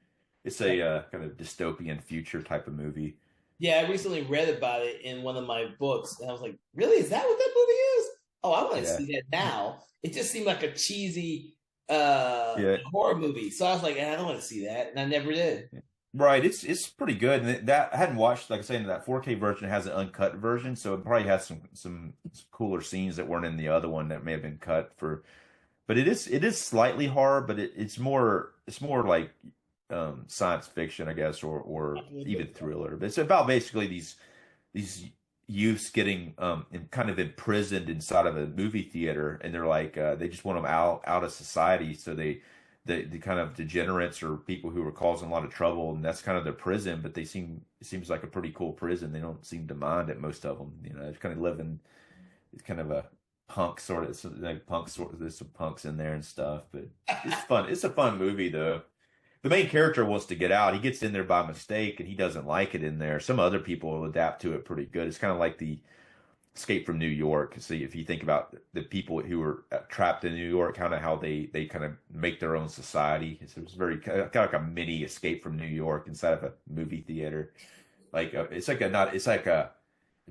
Speaker 2: It's a kind of dystopian future type of movie.
Speaker 1: Yeah, I recently read about it in one of my books, and I was like, "Really? Is that what that movie is? Oh, I want to
Speaker 2: Yeah,
Speaker 1: see that now." It just seemed like a cheesy
Speaker 2: yeah,
Speaker 1: horror movie, so I was like, "I don't want to see that," and I never did.
Speaker 2: right. It's pretty good. And that I hadn't watched, like I said, that 4K version has an uncut version, so it probably has some cooler scenes that weren't in the other one that may have been cut for. But it is slightly horror, but it's more like science fiction, I guess, or even thriller. But it's about basically these youths getting kind of imprisoned inside of a movie theater, and they're like they just want them out of society, so the kind of degenerates or people who are causing a lot of trouble, and that's kind of their prison. But it seems like a pretty cool prison. They don't seem to mind it, most of them. They're kind of living. It's kind of a punk sort of, it's like punk sort of, there's some punks in there and stuff, but it's fun. It's a fun movie though. The main character wants to get out. He gets in there by mistake and he doesn't like it in there. Some other people will adapt to it pretty good. It's kind of like the Escape from New York. See, if you think about the people who were trapped in New York, kind of how they kind of make their own society. It's very kind of like a mini Escape from New York inside of a movie theater. Like it's like a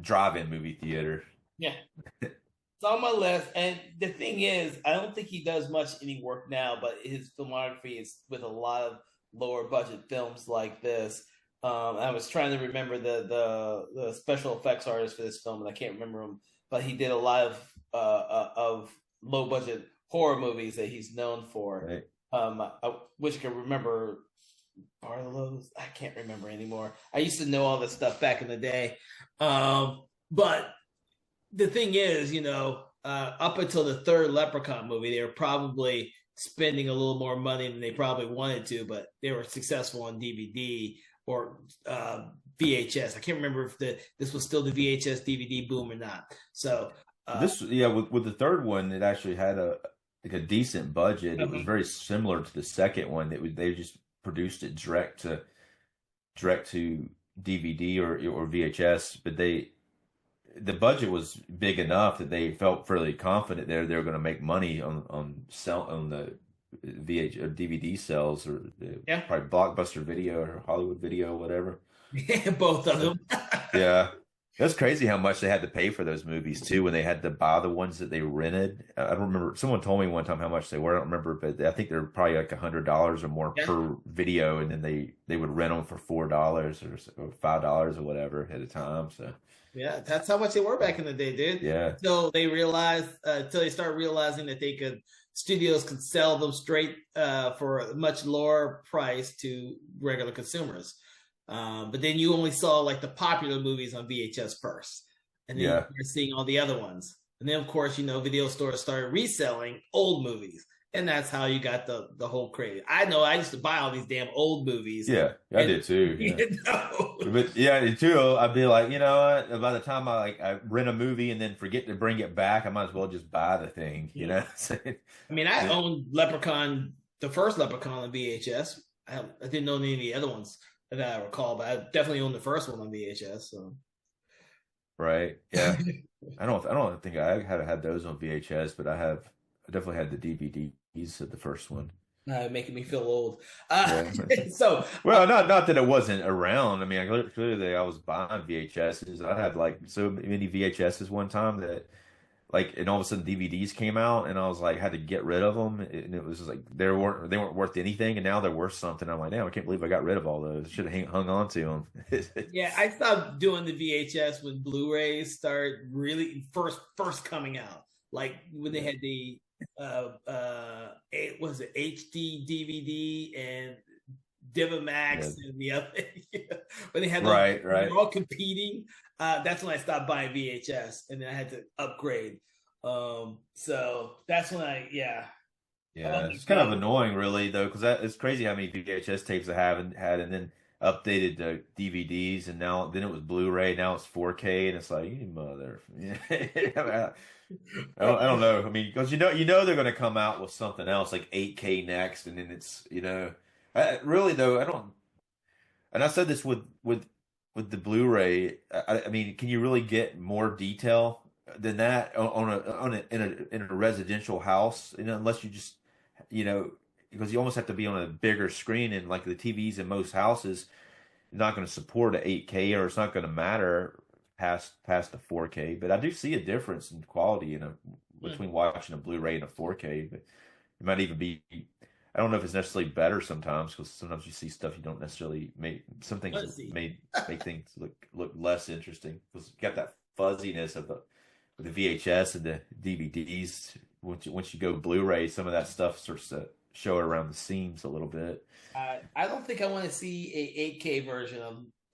Speaker 2: drive-in movie theater.
Speaker 1: Yeah, it's on my list. And the thing is, I don't think he does much any work now, but his filmography is with a lot of lower budget films like this. I was trying to remember the special effects artist for this film, and I can't remember him. But he did a lot of low budget horror movies that he's known for.
Speaker 2: Right.
Speaker 1: I wish I could remember Barlow's. I can't remember anymore. I used to know all this stuff back in the day. But the thing is, up until the third Leprechaun movie, they were probably spending a little more money than they probably wanted to, but they were successful on DVD or VHS. I can't remember if this was still the VHS DVD boom or not. So
Speaker 2: Yeah, with the third one, it actually had a decent budget. It was very similar to the second one. They just produced it direct to DVD or VHS, but the budget was big enough that they felt fairly confident they were going to make money on the VH or DVD sales or
Speaker 1: Yeah.
Speaker 2: probably Blockbuster Video or Hollywood Video, whatever.
Speaker 1: Both of
Speaker 2: So,
Speaker 1: them.
Speaker 2: yeah. That's crazy how much they had to pay for those movies too when they had to buy the ones that they rented. I don't remember. Someone told me one time how much they were. I don't remember, but I think they're probably like $100 or more
Speaker 1: Yeah.
Speaker 2: per video, and then they would rent them for $4 or $5 or whatever at a time. So
Speaker 1: Yeah, that's how much they were back in the day, dude.
Speaker 2: yeah,
Speaker 1: Until they started realizing that studios could sell them straight for a much lower price to regular consumers. But then you only saw like the popular movies on VHS first, and then
Speaker 2: yeah.
Speaker 1: you're seeing all the other ones. And then, of course, video stores started reselling old movies, and that's how you got the whole craze. I know I used to buy all these damn old movies.
Speaker 2: Yeah, I did too. Yeah. But yeah, too, I'd be like, you know what? By the time I rent a movie and then forget to bring it back, I might as well just buy the thing, you know?
Speaker 1: I mean, I owned Leprechaun, the first Leprechaun on VHS. I didn't own any of the other ones that I recall, but I definitely owned the first one on VHS. So,
Speaker 2: right, yeah. I don't think I had those on VHS, but I definitely had the DVDs of the first one.
Speaker 1: Making me feel old.
Speaker 2: Yeah.
Speaker 1: So,
Speaker 2: well, not that it wasn't around. I mean, clearly I was buying VHSs. I had like so many VHSs one time that and all of a sudden DVDs came out, and I was like, had to get rid of them, and it was just like they weren't worth anything, and now they're worth something. I'm like, damn, I can't believe I got rid of all those. Should have hung on to them.
Speaker 1: yeah, I stopped doing the VHS when Blu-rays started really first coming out, like when they had the was it HD DVD and Divimax and the other when they had those,
Speaker 2: right.
Speaker 1: They were all competing. That's when I stopped buying VHS, and then I had to upgrade. So that's when
Speaker 2: Yeah, it's kind of annoying, really, though, because it's crazy how many VHS tapes I haven't had, and then updated to DVDs, and then it was Blu-ray, now it's 4K, and it's like, you mother. I don't know. I mean, because you know they're going to come out with something else like 8K next, and then it's really though I don't. And I said this with the Blu-ray. I mean, can you really get more detail than that in a residential house? Unless you just because you almost have to be on a bigger screen, and like the TVs in most houses not going to support a 8K, or it's not going to matter past the 4K. But I do see a difference in quality between watching a Blu-ray and a 4K. But it might even be. I don't know if it's necessarily better sometimes, because sometimes you see stuff you don't necessarily make. Some things make things look less interesting, because you got that fuzziness of the VHS and the DVDs. Once you go Blu-ray, some of that stuff starts to show it around the seams a little bit.
Speaker 1: I don't think I want to see a 8K version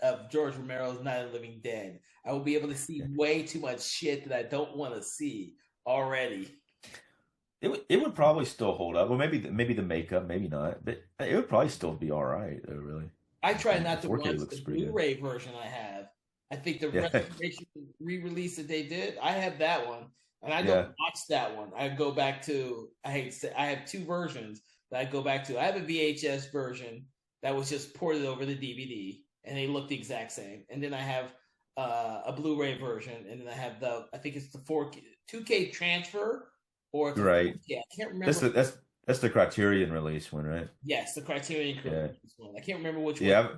Speaker 1: of George Romero's Night of the Living Dead. I will be able to see way too much shit that I don't want to see already.
Speaker 2: It would probably still hold up. Well, maybe the makeup, maybe not, but it would probably still be all right, though. Really,
Speaker 1: I try not to watch the
Speaker 2: pretty
Speaker 1: Blu-ray version I have. I think the restoration re-release that they did, I have that one, and I don't watch that one. I go back to I have two versions that I go back to. I have a VHS version that was just ported over the DVD, and they look the exact same. And then I have a Blu-ray version, and then I have I think it's the 4K 2K transfer. Or
Speaker 2: right.
Speaker 1: Yeah, I can't remember.
Speaker 2: That's the Criterion release one, right?
Speaker 1: Yes, the Criterion release one. I can't remember which one.
Speaker 2: Yeah,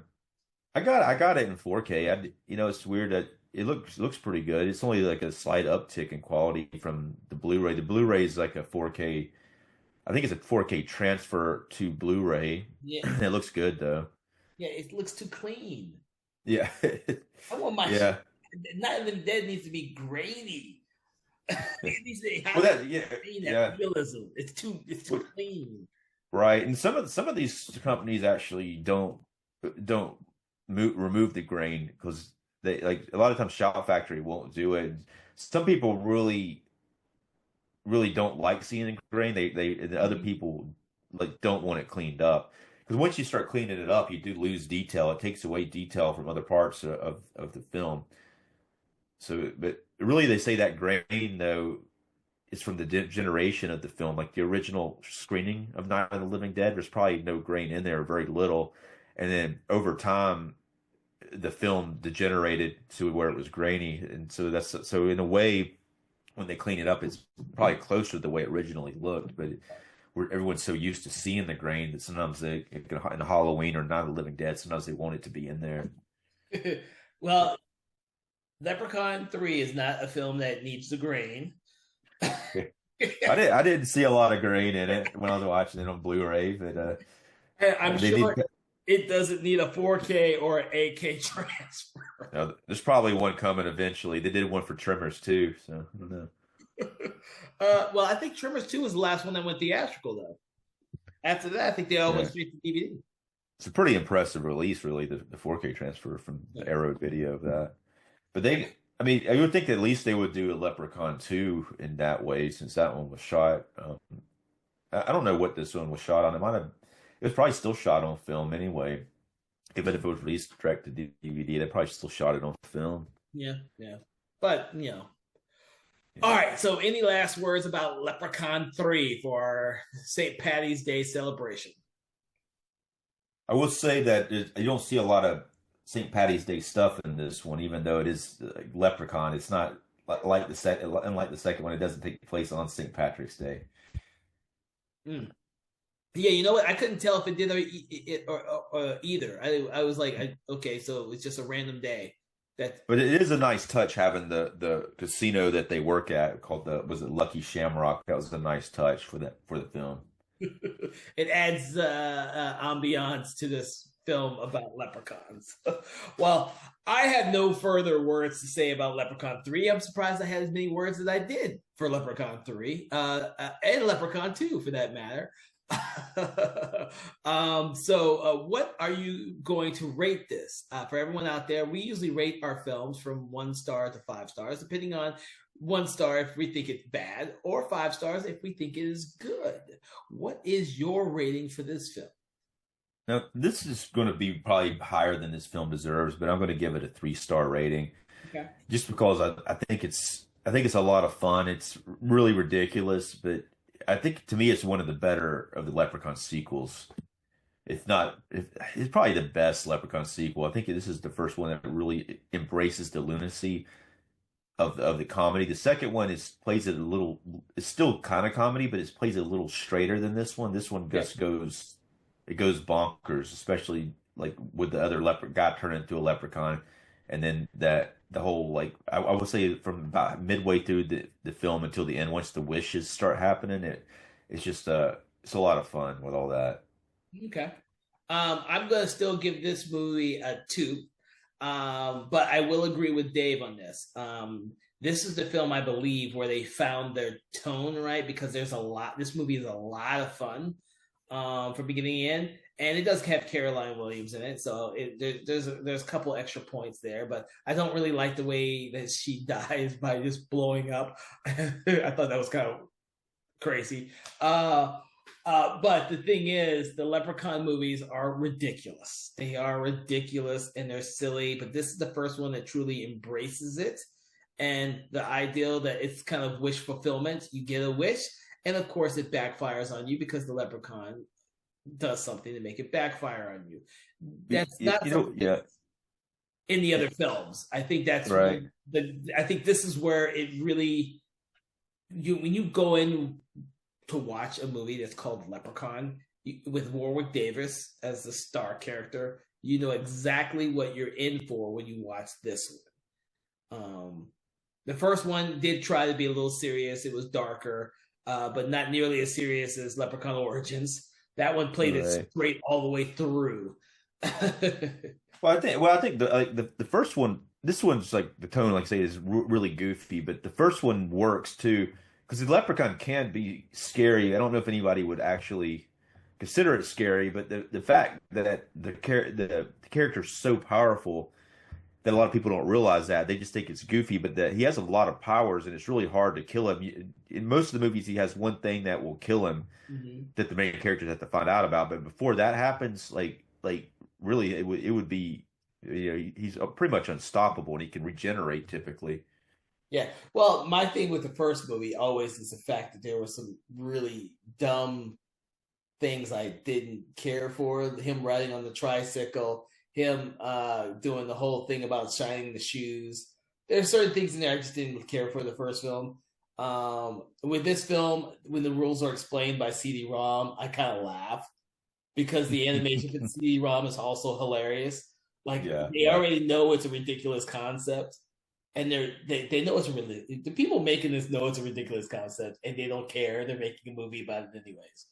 Speaker 2: I got it in 4K. It's weird that it looks pretty good. It's only like a slight uptick in quality from the Blu-ray. The Blu-ray is like a 4K. I think it's a 4K transfer to Blu-ray.
Speaker 1: Yeah,
Speaker 2: it looks good though.
Speaker 1: Yeah, it looks too clean.
Speaker 2: Yeah,
Speaker 1: I want my shit. Night of the Dead needs to be grainy. Realism. It's too clean.
Speaker 2: Right, and some of these companies actually don't remove the grain, because they a lot of times Shout Factory won't do it. Some people really don't like seeing the grain. And other people don't want it cleaned up, because once you start cleaning it up, you do lose detail. It takes away detail from other parts of the film. So, but really, they say that grain though is from the generation of the film. Like the original screening of Night of the Living Dead, there's probably no grain in there, very little. And then over time, the film degenerated to where it was grainy. And so so in a way, when they clean it up, it's probably closer to the way it originally looked. But everyone's so used to seeing the grain that sometimes in Halloween or Night of the Living Dead, sometimes they want it to be in there.
Speaker 1: Well, Leprechaun 3 is not a film that needs the grain.
Speaker 2: I didn't see a lot of grain in it when I was watching it on Blu-ray, but
Speaker 1: I'm sure it doesn't need a 4K or an 8K transfer.
Speaker 2: There's probably one coming eventually. They did one for Tremors too, so I don't know.
Speaker 1: Well, I think Tremors 2 was the last one that went theatrical though. After that, I think they all went straight to DVD.
Speaker 2: It's a pretty impressive release, really, the 4K transfer from the Arrow video of that. But I mean, I would think at least they would do a Leprechaun 2 in that way, since that one was shot. I don't know what this one was shot on. It was probably still shot on film anyway. Even if it was released direct to DVD, they probably still shot it on film.
Speaker 1: Yeah. But, All right, so any last words about Leprechaun 3 for our St. Patty's Day celebration?
Speaker 2: I will say that you don't see a lot of St. Patty's Day stuff in this one, even though it is Leprechaun. It's not like unlike the second one, it doesn't take place on St. Patrick's Day.
Speaker 1: Mm. Yeah, you know what? I couldn't tell if it did or either. I was like, okay, so it's just a random day.
Speaker 2: But it is a nice touch having the casino that they work at called was it Lucky Shamrock? That was a nice touch for the film.
Speaker 1: It adds ambiance to this film about leprechauns. Well, I had no further words to say about Leprechaun 3. I'm surprised I had as many words as I did for Leprechaun 3 and Leprechaun 2 for that matter. So what are you going to rate this? For everyone out there, we usually rate our films from 1 star to 5 stars, depending on 1 star if we think it's bad, or 5 stars if we think it is good. What is your rating for this film?
Speaker 2: Now, this is going to be probably higher than this film deserves, but I'm going to give it a 3-star rating.
Speaker 1: Okay.
Speaker 2: Just because I think it's a lot of fun. It's really ridiculous, but I think to me it's one of the better of the Leprechaun sequels. It's probably the best Leprechaun sequel. I think this is the first one that really embraces the lunacy of the comedy. The second one plays it a little. It's still kind of comedy, but it plays it a little straighter than this one. This one just goes bonkers, especially like with the other guy turning into a leprechaun, and then the whole like I would say from about midway through the film until the end, once the wishes start happening, it's just it's a lot of fun with all that.
Speaker 1: Okay. I'm gonna still give this movie a 2. But I will agree with Dave on this. This is the film I believe where they found their tone right, because this movie is a lot of fun from beginning to end, and it does have Caroline Williams in it, so there's a couple extra points there. But I don't really like the way that she dies by just blowing up. I thought that was kind of crazy. But the thing is, the Leprechaun movies are ridiculous. They are ridiculous and they're silly, but this is the first one that truly embraces it. And the ideal that it's kind of wish fulfillment. You get a wish, and of course it backfires on you because the Leprechaun does something to make it backfire on you. That's not in the other films. I think that's
Speaker 2: right.
Speaker 1: I think this is where it really, when you go in to watch a movie that's called Leprechaun with Warwick Davis as the star character, you know exactly what you're in for when you watch this one. The first one did try to be a little serious. It was darker, but not nearly as serious as Leprechaun Origins. That one played it straight all the way through.
Speaker 2: I think the first one, this one's like the tone, like I say, is really goofy, but the first one works too. Because the Leprechaun can be scary. I don't know if anybody would actually consider it scary, but the fact that the character's so powerful that a lot of people don't realize that. They just think it's goofy, but that he has a lot of powers, and it's really hard to kill him. In most of the movies, he has one thing that will kill him that the main characters have to find out about. But before that happens, like really, it would be, he's pretty much unstoppable, and he can regenerate typically.
Speaker 1: Yeah. Well, my thing with the first movie always is the fact that there were some really dumb things I didn't care for. Him riding on the tricycle, him doing the whole thing about shining the shoes. There's certain things in there I just didn't care for the first film. With this film, when the rules are explained by CD-ROM, I kind of laugh because the animation for the CD-ROM is also hilarious. Like
Speaker 2: Yeah,
Speaker 1: they
Speaker 2: yeah.
Speaker 1: already know it's a ridiculous concept, and they know it's a really the people making this know it's a ridiculous concept, and they don't care. They're making a movie about it anyways.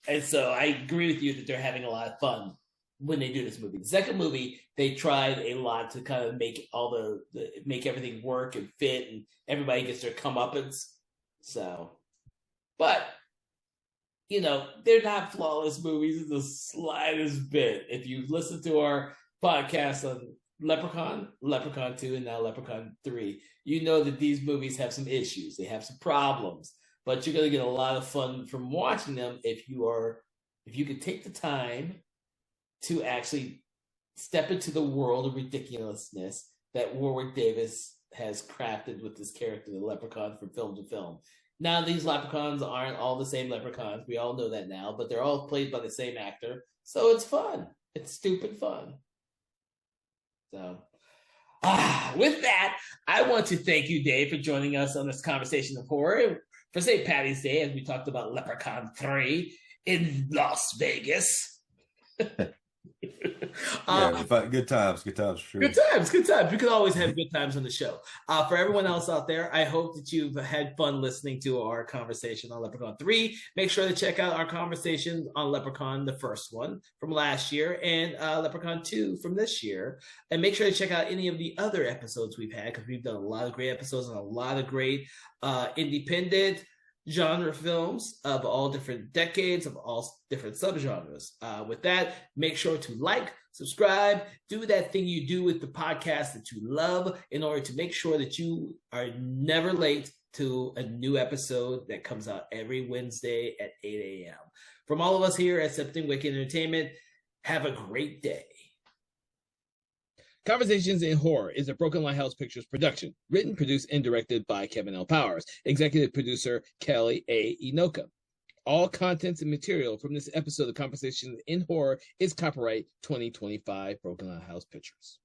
Speaker 1: And so I agree with you that they're having a lot of fun when they do this movie. The second movie, they tried a lot to kind of make all make everything work and fit, and everybody gets their comeuppance. So, but they're not flawless movies in the slightest bit. If you've listened to our podcast on Leprechaun, Leprechaun 2, and now Leprechaun 3, you know that these movies have some issues. They have some problems, but you're going to get a lot of fun from watching them if you could take the time to actually step into the world of ridiculousness that Warwick Davis has crafted with this character, the Leprechaun, from film to film. Now, these leprechauns aren't all the same leprechauns. We all know that now, but they're all played by the same actor. So it's fun. It's stupid fun. So, with that, I want to thank you, Dave, for joining us on this conversation of horror for St. Patty's Day, as we talked about Leprechaun 3 in Las Vegas.
Speaker 2: Good times, for sure.
Speaker 1: Good times. We can always have good times on the show. For everyone else out there, I hope that you've had fun listening to our conversation on Leprechaun 3. Make sure to check out our conversation on Leprechaun, the first one from last year, and Leprechaun 2 from this year. And make sure to check out any of the other episodes we've had, because we've done a lot of great episodes and a lot of great independent genre films of all different decades, of all different subgenres. With that, make sure to like, subscribe, do that thing you do with the podcast that you love in order to make sure that you are never late to a new episode that comes out every Wednesday at 8 a.m. From all of us here at Something Wicked Entertainment, have a great day. Conversations in Horror is a Broken Lighthouse Pictures production, written, produced, and directed by Kevin L. Powers, executive producer Kelly A. Inoka. All contents and material from this episode of Conversations in Horror is copyright 2025 Broken Lighthouse Pictures.